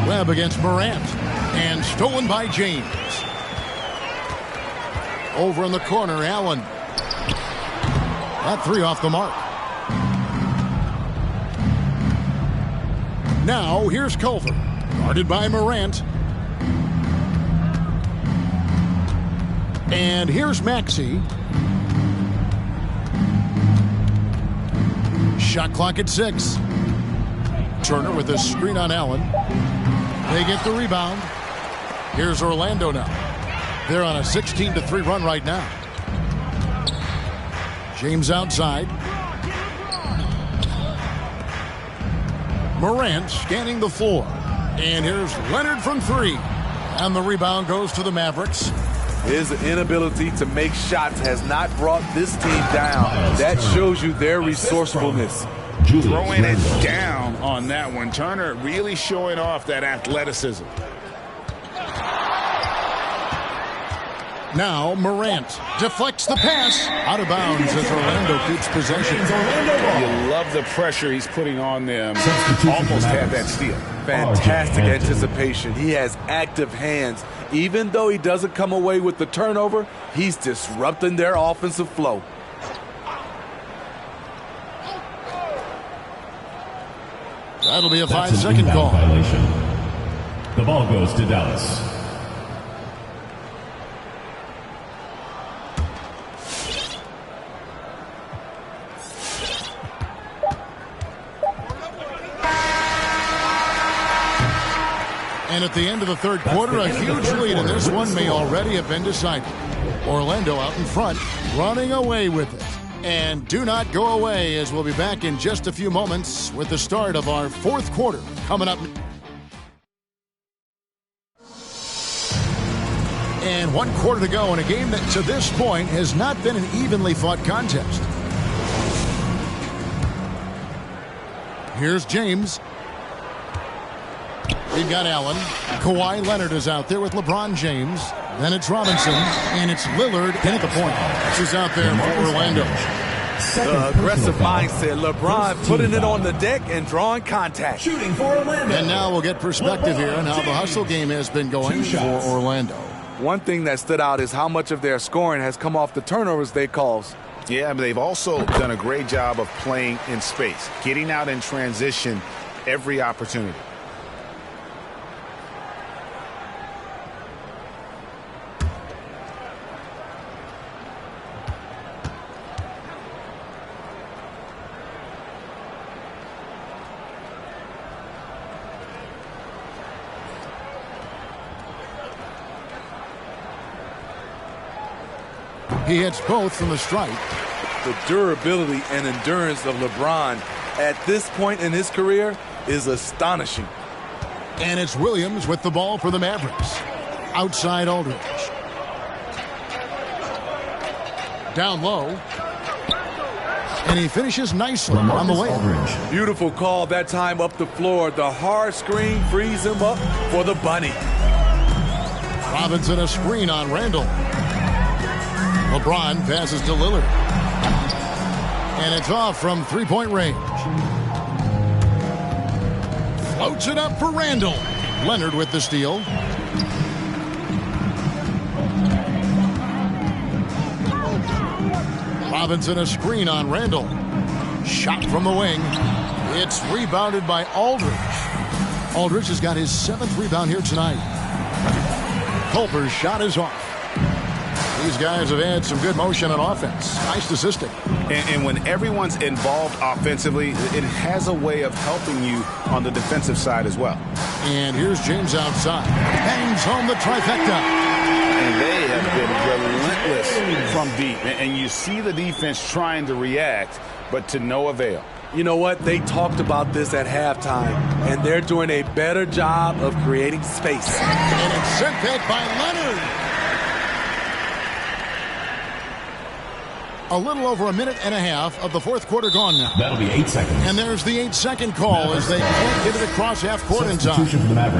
Webb against Morant. And stolen by James. Over in the corner, Allen. That 3 off the mark. Now, here's Culver. Guarded by Morant. And here's Maxey. Shot clock at 6. Turner with a screen on Allen. They get the rebound. Here's Orlando now. They're on a 16-3 run right now. James outside. Morant scanning the floor. And here's Leonard from 3. And the rebound goes to the Mavericks. His inability to make shots has not brought this team down. That shows you their resourcefulness. Throwing it down on that one. Turner really showing off that athleticism. Now Morant deflects the pass. Out of bounds as Orlando keeps possession. You love the pressure he's putting on them. Almost had that steal. Fantastic anticipation. He has active hands. Even though he doesn't come away with the turnover, he's disrupting their offensive flow. That'll be a 5-second call. Violation. The ball goes to Dallas. And at the end of the third quarter, a huge lead, and this one may already have been decided. Orlando out in front, running away with it. And do not go away, as we'll be back in just a few moments with the start of our fourth quarter coming up. And 1 quarter to go in a game that to this point has not been an evenly fought contest. Here's James. We've got Allen. Kawhi Leonard is out there with LeBron James. Then it's Robinson, and it's Lillard in at the point. He's out there for Orlando. Aggressive mindset. LeBron putting it on the deck and drawing contact. Shooting for Orlando. And now we'll get perspective here on how the hustle game has been going for Orlando. One thing that stood out is how much of their scoring has come off the turnovers they caused. Yeah, but they've also done a great job of playing in space, getting out in transition every opportunity. He hits both from the stripe. The durability and endurance of LeBron at this point in his career is astonishing. And it's Williams with the ball for the Mavericks. Outside Aldridge. Down low. And he finishes nicely on the way. Beautiful call that time up the floor. The hard screen frees him up for the bunny. Robinson a screen on Randall. LeBron passes to Lillard. And it's off from three-point range. Floats it up for Randall. Leonard with the steal. Robinson a screen on Randall. Shot from the wing. It's rebounded by Aldridge. Aldridge has got his 7th rebound here tonight. Culper's shot is off. These guys have had some good motion on offense. Nice assisting. And when everyone's involved offensively, it has a way of helping you on the defensive side as well. And here's James outside. Hangs home the trifecta. And they have been relentless from deep. And you see the defense trying to react, but to no avail. You know what? They talked about this at halftime, and they're doing a better job of creating space. And it's sent back by Leonard. A little over a minute and a half of the fourth quarter gone now. That'll be 8 seconds. And there's the 8-second call as they can't get it across half court in time.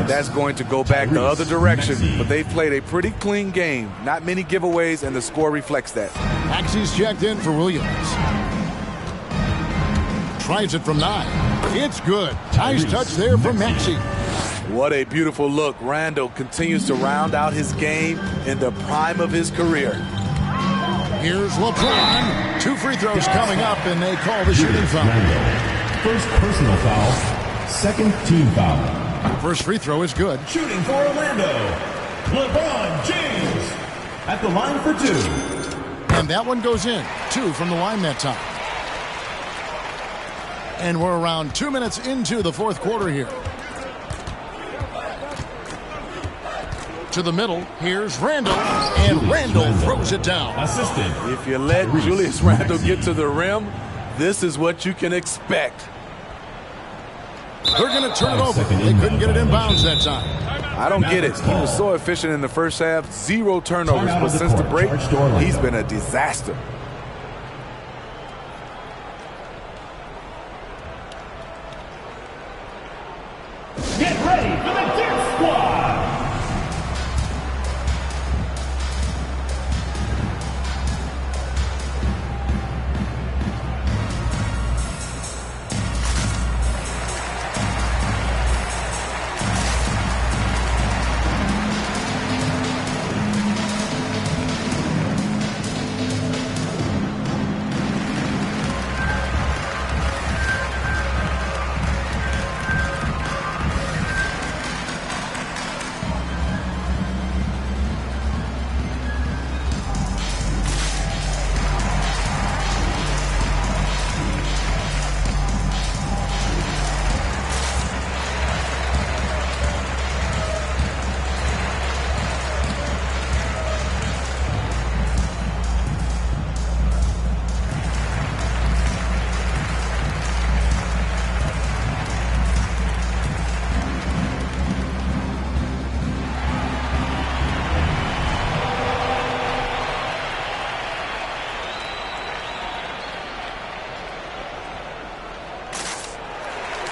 That's going to go back the other direction, but they played a pretty clean game. Not many giveaways, and the score reflects that. Maxey's checked in for Williams. Tries it from 9. It's good. Nice touch there from Maxey. What a beautiful look. Randall continues to round out his game in the prime of his career. Here's LeBron. 2 free throws coming up, and they call the shooting foul. First personal foul, second team foul. First free throw is good. Shooting for Orlando, LeBron James at the line for 2. And that one goes in. 2 from the line that time. And we're around 2 minutes into the fourth quarter here. To the middle, here's Randall, and Randall throws it down. Assisted. If you let Julius Randall get to the rim, this is what you can expect. They're going to turn it over. They couldn't get it in bounds that time. I don't get it. He was so efficient in the first half, 0 turnovers, but since the break, he's been a disaster. Get ready for the Dip Squad!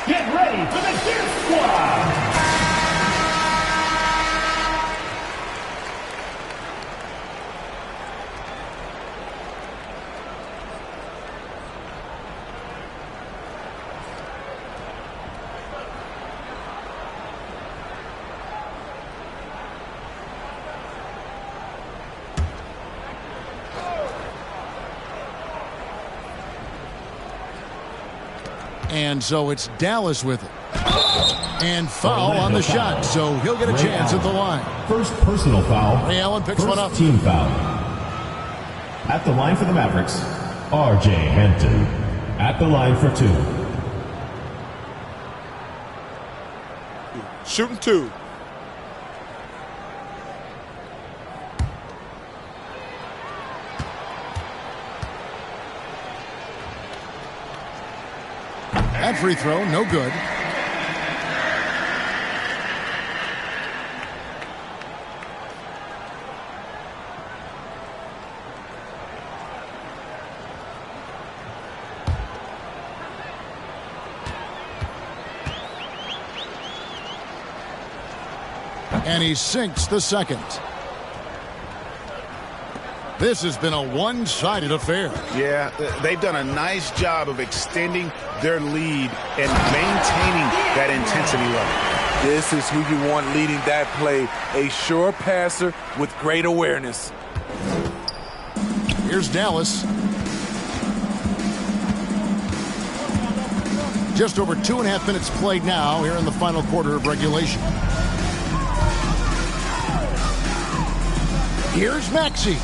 Get ready for the Dip Squad! And so it's Dallas with it. And foul on the shot, so he'll get a chance at the line. First personal foul. Ray Allen picks one up. Team foul. At the line for the Mavericks, R.J. Hampton. At the line for 2. Shooting 2. That free throw, no good. And he sinks the second. This has been a one-sided affair. Yeah, they've done a nice job of extending their lead and maintaining that intensity level. This is who you want leading that play, a sure passer with great awareness. Here's Dallas. Just over 2.5 minutes played now here in the final quarter of regulation. Here's Maxey.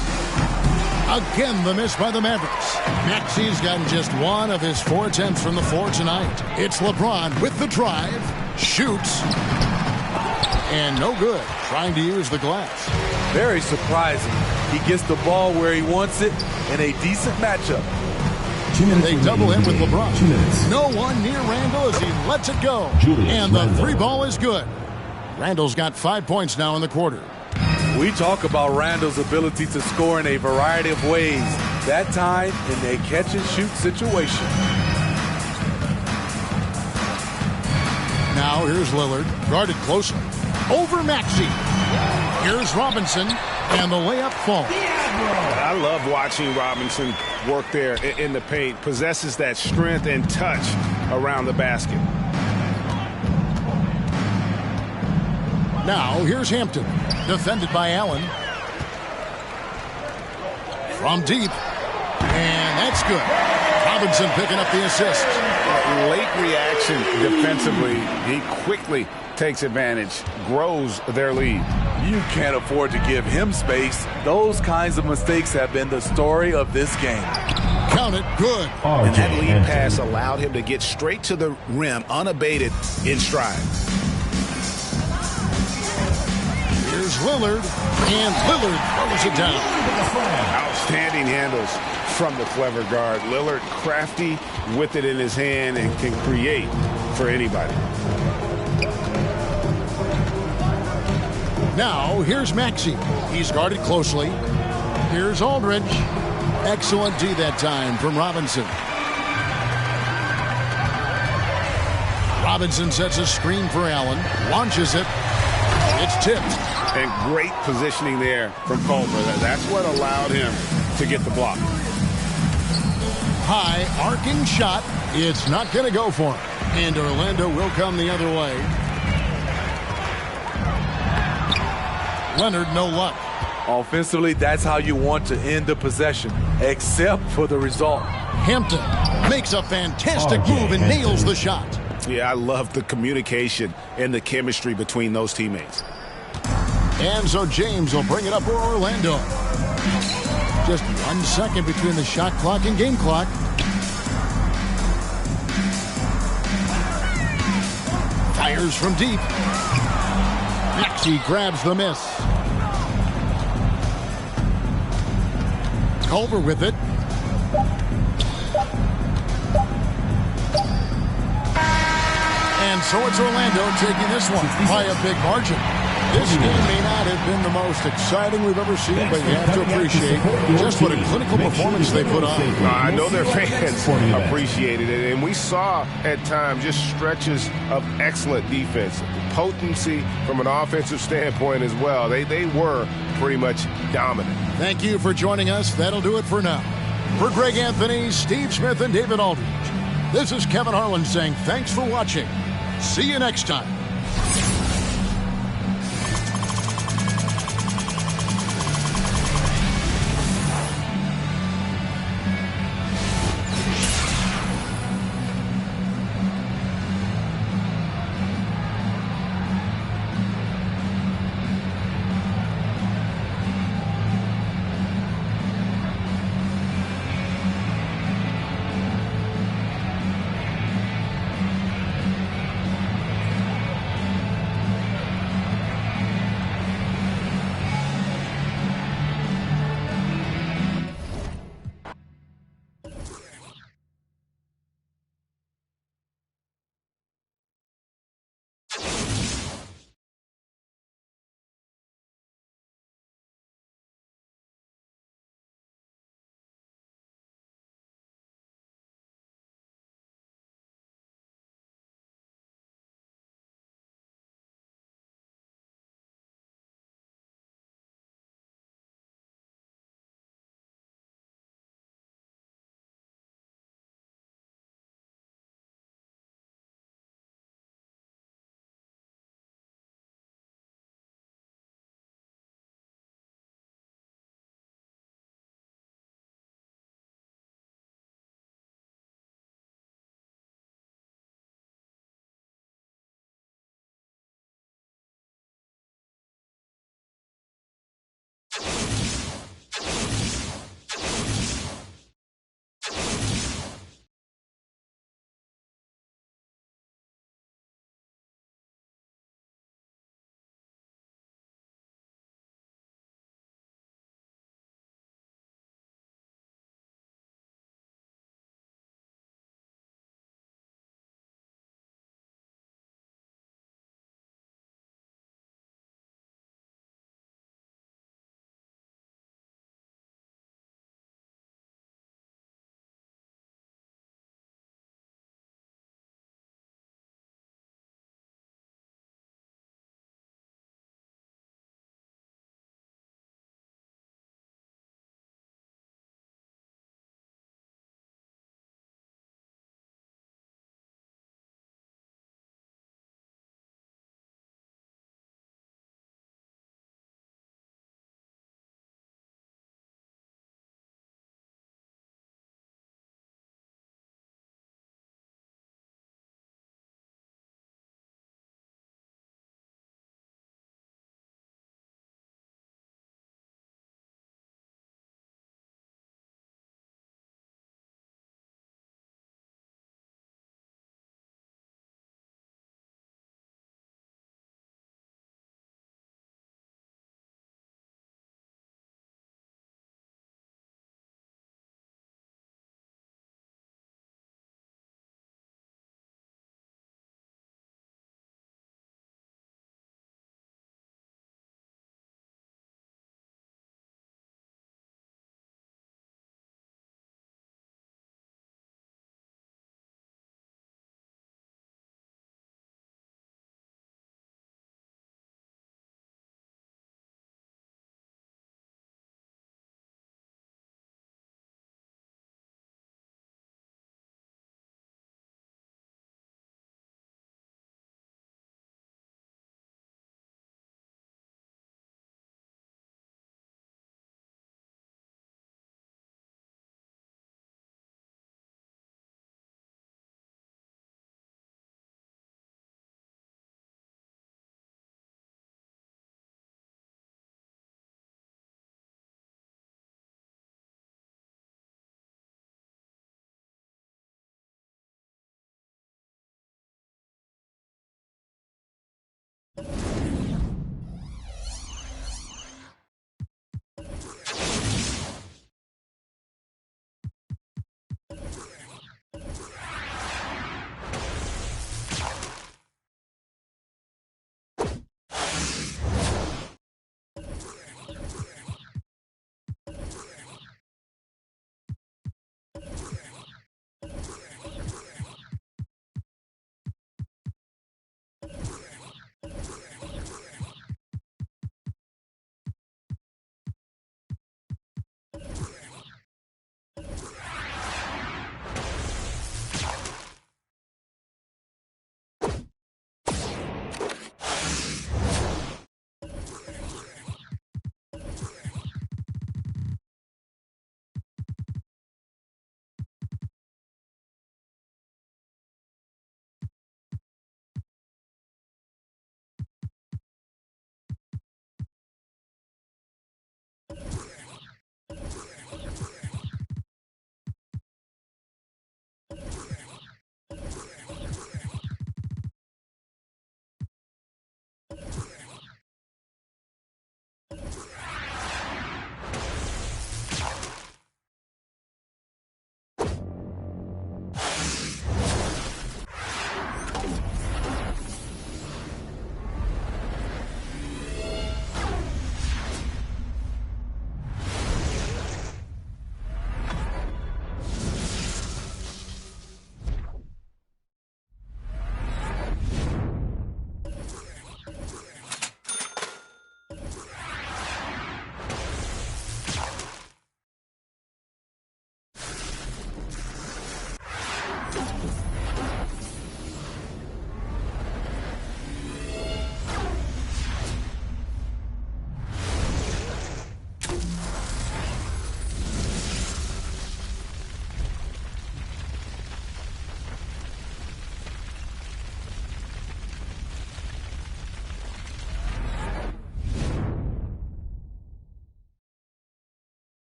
Again, the miss by the Mavericks. Maxey's gotten just 1 of his 4 attempts from the floor tonight. It's LeBron with the drive. Shoots. And no good. Trying to use the glass. Very surprising. He gets the ball where he wants it in a decent matchup. They double him with LeBron. No one near Randall as he lets it go. And the three ball is good. Randall's got 5 points now in the quarter. We talk about Randall's ability to score in a variety of ways. That time in a catch-and-shoot situation. Now here's Lillard, guarded closely. Over Maxey. Here's Robinson, and the layup falls. I love watching Robinson work there in the paint. Possesses that strength and touch around the basket. Now here's Hampton, defended by Allen. From deep, and that's good. Robinson picking up the assist. Late reaction defensively. He quickly takes advantage, grows their lead. You can't afford to give him space. Those kinds of mistakes have been the story of this game. Count it, good. And that lead pass allowed him to get straight to the rim, unabated in stride. Here's Lillard, and Lillard throws it down. Outstanding handles from the clever guard. Lillard crafty with it in his hand and can create for anybody. Now, here's Maxey. He's guarded closely. Here's Aldridge. Excellent D that time from Robinson. Robinson sets a screen for Allen. Launches it. It's tipped. And great positioning there from Culver. That's what allowed him to get the block. High arcing shot. It's not going to go for him. And Orlando will come the other way. Leonard, no luck. Offensively, that's how you want to end the possession, except for the result. Hampton makes a fantastic move and nails the shot. Yeah, I love the communication and the chemistry between those teammates. And so James will bring it up for Orlando. Just 1 second between the shot clock and game clock. Fires from deep. Maxey grabs the miss. Culver with it. And so it's Orlando taking this one by a big margin. This game may not have been the most exciting we've ever seen, but you have to appreciate just what a clinical performance they put on. I know their fans appreciated it, and we saw at times just stretches of excellent defense. Potency from an offensive standpoint as well. They were pretty much dominant. Thank you for joining us. That'll do it for now. For Greg Anthony, Steve Smith, and David Aldridge, this is Kevin Harlan saying thanks for watching. See you next time.